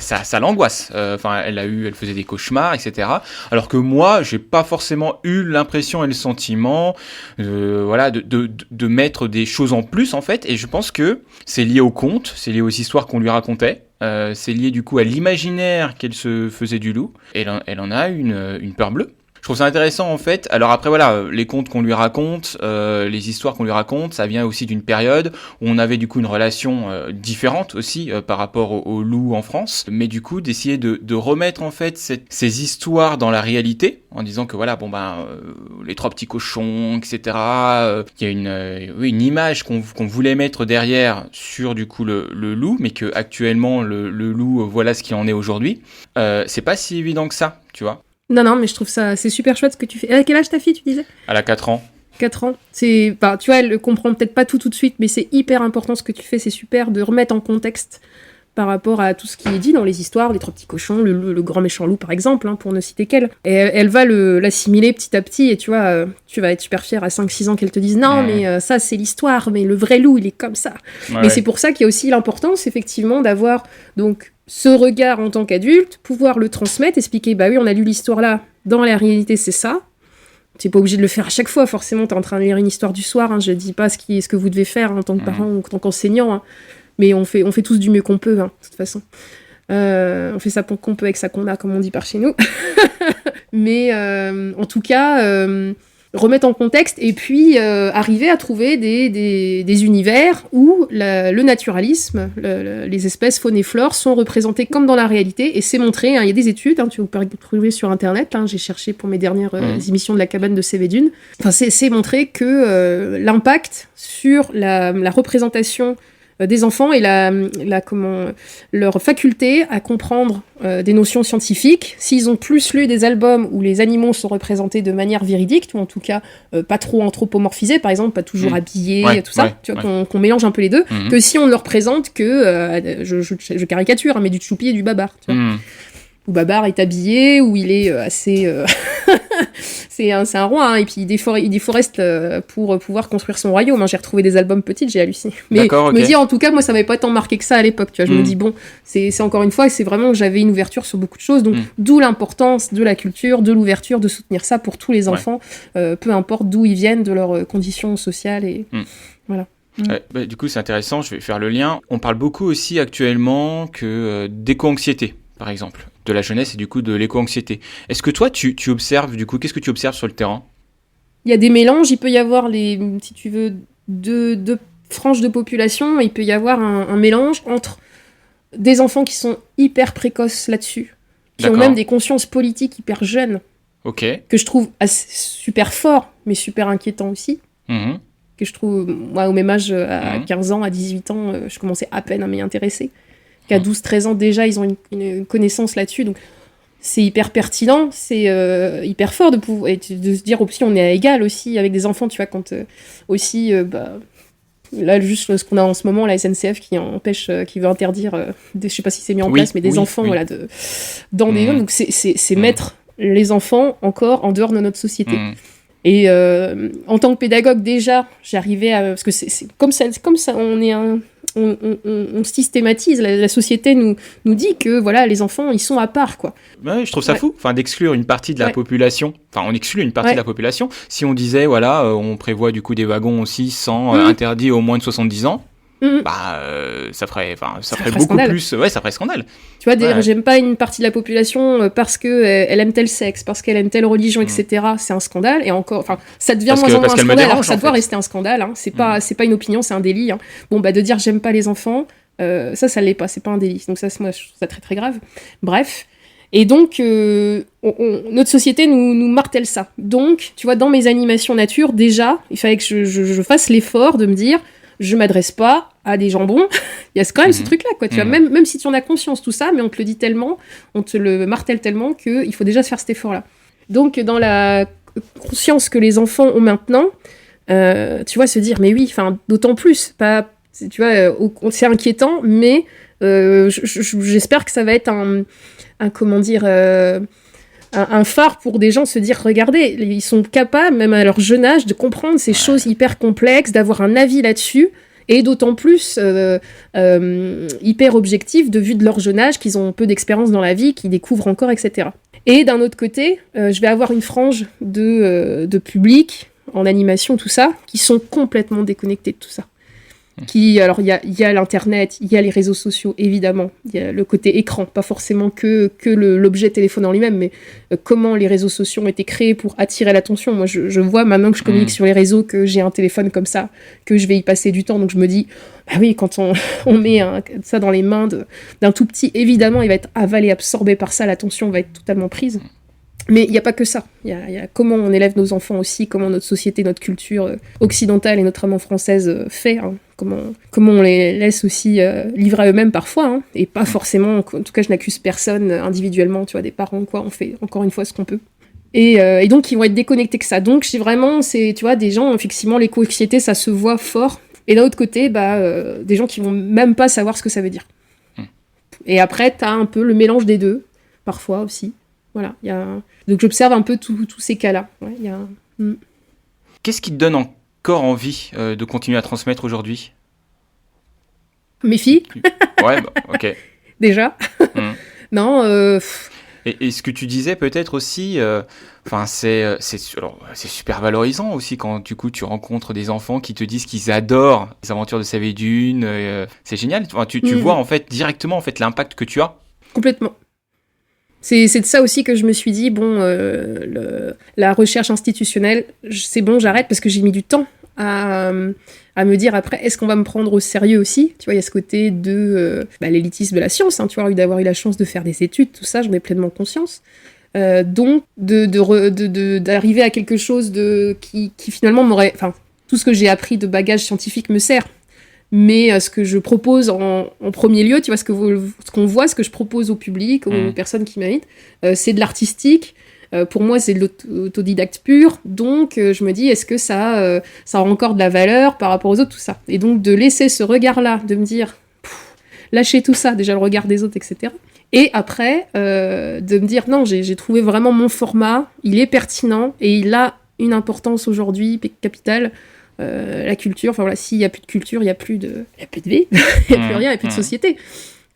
Ça l'angoisse. Enfin, elle faisait des cauchemars, etc. Alors que moi, j'ai pas forcément eu l'impression et le sentiment, voilà, de mettre des choses en plus en fait. Et je pense que c'est lié aux contes, c'est lié aux histoires qu'on lui racontait. C'est lié du coup à l'imaginaire qu'elle se faisait du loup. Et elle en a une peur bleue. Je trouve ça intéressant en fait. Alors après voilà, les contes qu'on lui raconte, les histoires qu'on lui raconte, ça vient aussi d'une période où on avait du coup une relation différente aussi par rapport au loup en France. Mais du coup d'essayer de remettre en fait ces histoires dans la réalité en disant que voilà les 3 petits cochons, etc. Il y a une image qu'on voulait mettre derrière sur du coup le loup, mais que actuellement le loup voilà ce qu'il en est aujourd'hui. C'est pas si évident que ça, tu vois. Non, mais je trouve ça, c'est super chouette ce que tu fais. À quel âge ta fille, tu disais ? Elle a 4 ans. 4 ans. Tu vois, elle comprend peut-être pas tout de suite, mais c'est hyper important ce que tu fais. C'est super de remettre en contexte par rapport à tout ce qui est dit dans les histoires, les 3 petits cochons, le grand méchant loup, par exemple, hein, pour ne citer qu'elle. Et elle va l'assimiler petit à petit, et tu vois, tu vas être super fière à 5-6 ans qu'elle te dise « Non, mais ça, c'est l'histoire, mais le vrai loup, il est comme ça. » Mais c'est pour ça qu'il y a aussi l'importance, effectivement, d'avoir... donc ce regard en tant qu'adulte, pouvoir le transmettre, expliquer, bah oui, on a lu l'histoire là, dans la réalité, c'est ça. T'es pas obligé de le faire à chaque fois, forcément, t'es en train de lire une histoire du soir, hein, je dis pas ce que vous devez faire en tant que parent ou en tant qu'enseignant, hein, mais on fait tous du mieux qu'on peut, hein, de toute façon. On fait ça qu'on peut avec ça qu'on a, comme on dit par chez nous. Mais en tout cas... remettre en contexte et puis arriver à trouver des univers où le naturalisme, les espèces faune et flore sont représentées comme dans la réalité et c'est montré, hein, il y a des études, hein, tu peux trouver sur internet, hein, j'ai cherché pour mes dernières émissions de la cabane de Cévédune, enfin c'est montré que l'impact sur la représentation des enfants et leur faculté à comprendre des notions scientifiques. S'ils ont plus lu des albums où les animaux sont représentés de manière véridique, ou en tout cas pas trop anthropomorphisés, par exemple, pas toujours habillés, tout ça, tu vois, qu'on mélange un peu les deux, que si on ne leur présente que, je caricature, hein, mais du choupi et du babar, tu vois. Où Babar est habillé, où il est assez... c'est un roi, hein, et puis il déforeste pour pouvoir construire son royaume. Hein. J'ai retrouvé des albums petites, j'ai halluciné. Mais je me dis, en tout cas, moi, ça m'avait pas tant marqué que ça à l'époque. Tu vois. Je me dis, bon, c'est encore une fois, c'est vraiment que j'avais une ouverture sur beaucoup de choses. Donc, d'où l'importance de la culture, de l'ouverture, de soutenir ça pour tous les enfants, peu importe d'où ils viennent, de leurs conditions sociales. Et voilà. Bah, du coup, c'est intéressant, je vais faire le lien. On parle beaucoup aussi actuellement d'éco-anxiété, par exemple, de la jeunesse et du coup de l'éco-anxiété. Est-ce que toi, tu observes, du coup, qu'est-ce que tu observes sur le terrain ? Il y a des mélanges, il peut y avoir, si tu veux, deux franges de population, il peut y avoir un mélange entre des enfants qui sont hyper précoces là-dessus, qui ont même des consciences politiques hyper jeunes, que je trouve super fort, mais super inquiétant aussi. Que je trouve, moi, au même âge, à 15 ans, à 18 ans, je commençais à peine à m'y intéresser. Qu'à 12-13 ans, déjà, ils ont une connaissance là-dessus. Donc, c'est hyper pertinent, c'est hyper fort de se dire aussi, on est à égal aussi avec des enfants, tu vois, quand aussi, Là, juste ce qu'on a en ce moment, la SNCF qui veut interdire, je sais pas si c'est mis en place, mais des enfants, voilà, dans des zones. Donc c'est mettre les enfants encore en dehors de notre société. Et en tant que pédagogue, déjà, j'arrivais à... Parce que c'est comme ça, on systématise, la société nous dit que voilà, les enfants, ils sont à part, quoi. Ouais, je trouve ça fou, d'exclure une partie de la population. On exclut une partie de la population. Si on disait, voilà, on prévoit du coup des wagons aussi sans interdit aux moins de 70 ans, ça ferait beaucoup scandale. Plus. Ouais, ça ferait scandale. Tu vois, d'ailleurs, j'aime pas une partie de la population parce que elle aime tel sexe, parce qu'elle aime telle religion, etc. C'est un scandale. Et encore, ça devient moins en moins un scandale, alors que ça doit rester un scandale. Hein. C'est pas une opinion, c'est un délit. Hein. Bon, de dire j'aime pas les enfants, ça l'est pas, c'est pas un délit. Donc ça, moi, je trouve ça très très grave. Bref. Et donc, notre société nous martèle ça. Donc, tu vois, dans mes animations nature, déjà, il fallait que je fasse l'effort de me dire, je m'adresse pas à des jambons. Il y a quand même ce truc-là, quoi. Tu vois, même si tu en as conscience, tout ça, mais on te le dit tellement, on te le martèle tellement qu'il faut déjà se faire cet effort-là. Donc, dans la conscience que les enfants ont maintenant, tu vois, se dire, mais oui, d'autant plus, pas, tu vois, c'est inquiétant, mais j'espère que ça va être un phare pour des gens se dire, regardez, ils sont capables, même à leur jeune âge, de comprendre ces choses hyper complexes, d'avoir un avis là-dessus, et d'autant plus hyper objectif de vue de leur jeune âge, qu'ils ont peu d'expérience dans la vie, qu'ils découvrent encore, etc. Et d'un autre côté, je vais avoir une frange de public, en animation, tout ça, qui sont complètement déconnectés de tout ça. Alors, il y a l'internet, il y a les réseaux sociaux, évidemment. Il y a le côté écran, pas forcément que l'objet téléphone en lui-même, mais comment les réseaux sociaux ont été créés pour attirer l'attention. Moi, je vois maintenant que je communique sur les réseaux, que j'ai un téléphone comme ça, que je vais y passer du temps. Donc, je me dis, bah oui, quand on met ça dans les mains d'un tout petit, évidemment, il va être avalé, absorbé par ça, l'attention va être totalement prise. Mais il n'y a pas que ça. Il y a comment on élève nos enfants aussi, comment notre société, notre culture occidentale et notamment française fait. Hein. Comment on les laisse aussi livrer à eux-mêmes parfois. Hein. Et pas forcément, en tout cas je n'accuse personne individuellement, tu vois, des parents, quoi. On fait encore une fois ce qu'on peut. Et donc ils vont être déconnectés que ça. Donc c'est, tu vois, des gens, effectivement, l'éco-anxiété, ça se voit fort. Et d'un autre côté, des gens qui vont même pas savoir ce que ça veut dire. Et après, t'as un peu le mélange des deux, parfois aussi. Voilà, donc j'observe un peu tous ces cas-là. Ouais, Qu'est-ce qui te donne encore envie de continuer à transmettre aujourd'hui ? Mes filles. Ouais, ok. Déjà. Non. Et ce que tu disais peut-être aussi, c'est super valorisant aussi quand du coup tu rencontres des enfants qui te disent qu'ils adorent les aventures de Savée Dune. C'est génial. Tu vois en fait directement l'impact que tu as. Complètement. C'est de ça aussi que je me suis dit, la recherche institutionnelle, c'est bon, j'arrête, parce que j'ai mis du temps à me dire après, est-ce qu'on va me prendre au sérieux aussi ? Tu vois, il y a ce côté de l'élitisme de la science, hein, tu vois, d'avoir eu la chance de faire des études, tout ça, j'en ai pleinement conscience. Donc, d'arriver à quelque chose qui finalement m'aurait... Enfin, tout ce que j'ai appris de bagage scientifique me sert. Mais ce que je propose en premier lieu, tu vois, ce qu'on voit, ce que je propose au public, aux personnes qui m'invitent, c'est de l'artistique. Pour moi, c'est de l'autodidacte pur. Donc, je me dis, est-ce que ça a encore de la valeur par rapport aux autres, tout ça. Et donc, de laisser ce regard-là, de me dire, lâcher tout ça, déjà le regard des autres, etc. Et après, de me dire, non, j'ai trouvé vraiment mon format, il est pertinent et il a une importance aujourd'hui capitale. La culture, enfin voilà, s'il n'y a plus de culture, il n'y a plus de vie, il n'y a plus rien, il n'y a plus de société.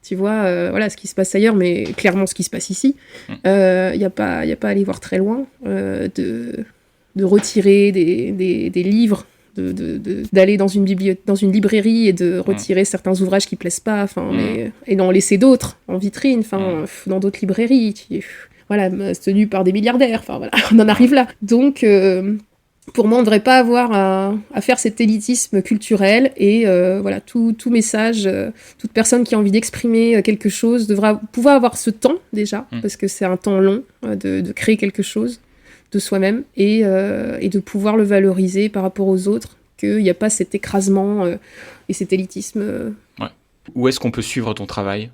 Tu vois, voilà ce qui se passe ailleurs, mais clairement ce qui se passe ici. Il n'y a pas à aller voir très loin, de retirer des livres, d'aller dans une librairie et de retirer certains ouvrages qui ne plaisent pas, et d'en laisser d'autres en vitrine, dans d'autres librairies, voilà, tenues par des milliardaires, voilà, on en arrive là. Donc... pour moi, on ne devrait pas avoir à faire cet élitisme culturel et voilà, tout message, toute personne qui a envie d'exprimer quelque chose devra pouvoir avoir ce temps déjà, parce que c'est un temps long de créer quelque chose de soi-même et de pouvoir le valoriser par rapport aux autres, qu'il n'y a pas cet écrasement et cet élitisme. Ouais. Où est-ce qu'on peut suivre ton travail ?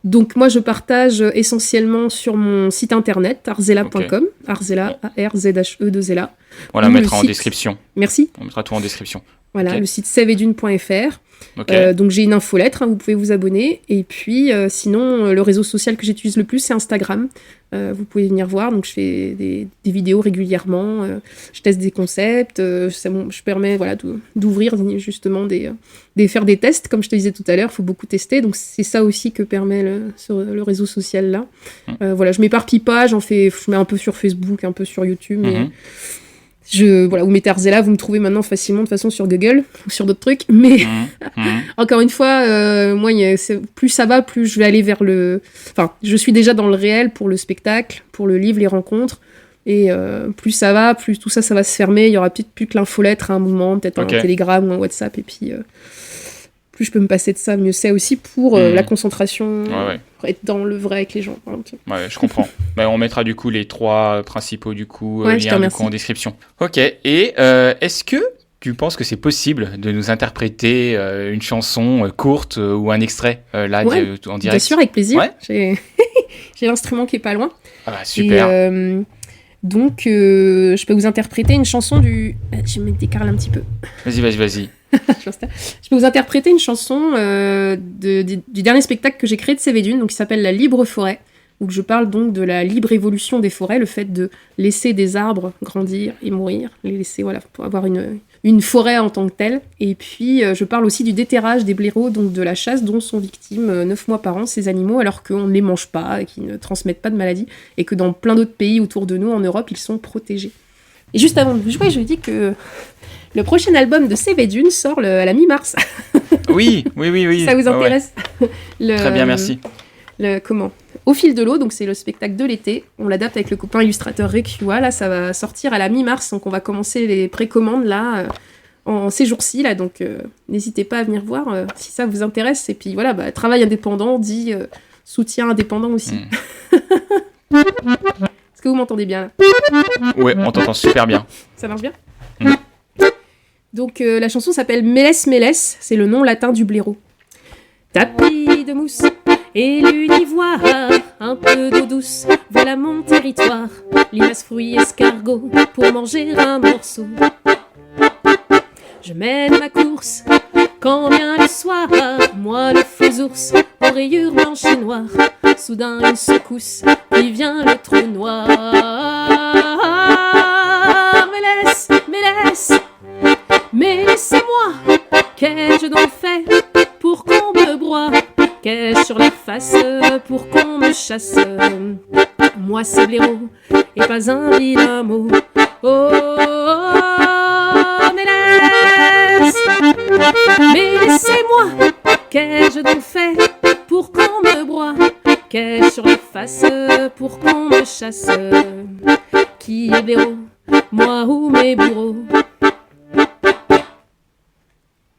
Donc moi je partage essentiellement sur mon site internet arzela.com, Arzela, A-R-Z-H-E-2-L-A. Voilà, on Ou mettra le en site. description. Merci. On mettra tout en description. Voilà, Ok. le site saveedune.fr. Ok. Donc j'ai une infolettre, vous pouvez vous abonner. Et puis sinon, le réseau social que j'utilise le plus, c'est Instagram. Vous pouvez venir voir. Donc je fais des vidéos régulièrement. Je teste des concepts. Je permets d'ouvrir justement faire des tests. Comme je te disais tout à l'heure, il faut beaucoup tester. Donc c'est ça aussi que permet le réseau social là. Je m'éparpille pas. Je mets un peu sur Facebook, un peu sur YouTube. Mais vous mettez Arzela, vous me trouvez maintenant facilement de toute façon sur Google ou sur d'autres trucs. Mais encore une fois, moi, plus ça va, plus je vais aller vers je suis déjà dans le réel pour le spectacle, pour le livre, les rencontres. Et plus ça va, plus tout ça va se fermer. Il y aura peut-être plus que l'infolettre à un moment, peut-être un Telegram ou un WhatsApp. Et puis, plus je peux me passer de ça, mieux c'est aussi pour la concentration, pour être dans le vrai avec les gens. Ouais, je comprends. On mettra du coup les 3 principaux liens du coup, en description. Ok, et est-ce que tu penses que c'est possible de nous interpréter une chanson courte ou un extrait en direct? Bien sûr, avec plaisir. Ouais. J'ai l'instrument qui est pas loin. Ah bah, super. Et, donc, je peux vous interpréter une chanson du... Je vais me décarler un petit peu. Vas-y. Je peux vous interpréter une chanson du dernier spectacle que j'ai créé de Saveedune, donc qui s'appelle La Libre Forêt, où je parle donc de la libre évolution des forêts, le fait de laisser des arbres grandir et mourir, les laisser pour avoir une forêt en tant que telle. Et puis je parle aussi du déterrage des blaireaux, donc de la chasse dont sont victimes 9 mois par an ces animaux, alors qu'on ne les mange pas et qu'ils ne transmettent pas de maladies, et que dans plein d'autres pays autour de nous, en Europe, ils sont protégés. Et juste avant de jouer, je dis que le prochain album de Saveedune sort à la mi-mars. Oui. Ça vous intéresse? Très bien, merci. Au fil de l'eau, donc c'est le spectacle de l'été. On l'adapte avec le copain illustrateur Rekua. Là, ça va sortir à la mi-mars, donc on va commencer les précommandes là en ces jours-ci là. Donc n'hésitez pas à venir voir si ça vous intéresse. Et puis voilà, travail indépendant dit soutien indépendant aussi. Est-ce que vous m'entendez bien là? Ouais, on t'entend super bien. Ça marche bien? Donc la chanson s'appelle Mélès Mélès, c'est le nom latin du blaireau. Tapis de mousse et l'ivoire, un peu d'eau douce, voilà mon territoire. Limaces, fruits, escargots, pour manger un morceau. Je mène ma course, quand vient le soir, moi le faux ours, aux rayures blanches et noires. Soudain une secousse, puis vient le trou noir. Mélès, Mélès, mais laissez-moi, qu'ai-je donc fait pour qu'on me broie? Qu'ai-je sur la face pour qu'on me chasse? Moi c'est blaireau, et pas un vilain mot. Oh, Mélès, mais laissez-moi, qu'ai-je donc fait pour qu'on me broie? Qu'ai-je sur la face pour qu'on me chasse? Qui est blaireau, moi ou mes bourreaux?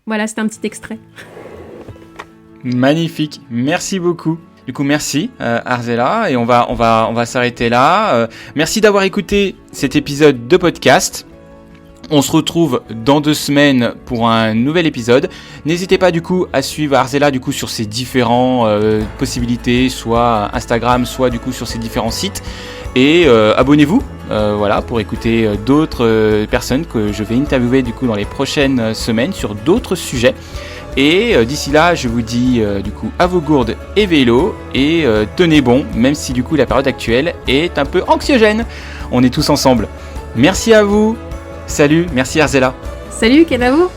Voilà, c'était un petit extrait. Magnifique, merci beaucoup. Du coup, merci Arzela, et on va s'arrêter là. Merci d'avoir écouté cet épisode de podcast. On se retrouve dans 2 semaines pour un nouvel épisode. N'hésitez pas du coup à suivre Arzela du coup sur ses différentes possibilités, soit Instagram, soit du coup sur ses différents sites. Et abonnez-vous, pour écouter d'autres personnes que je vais interviewer du coup dans les prochaines semaines sur d'autres sujets. Et d'ici là, je vous dis du coup à vos gourdes et vélo, et tenez bon, même si du coup la période actuelle est un peu anxiogène. On est tous ensemble. Merci à vous. Salut, merci Arzela. Salut, Kenavo.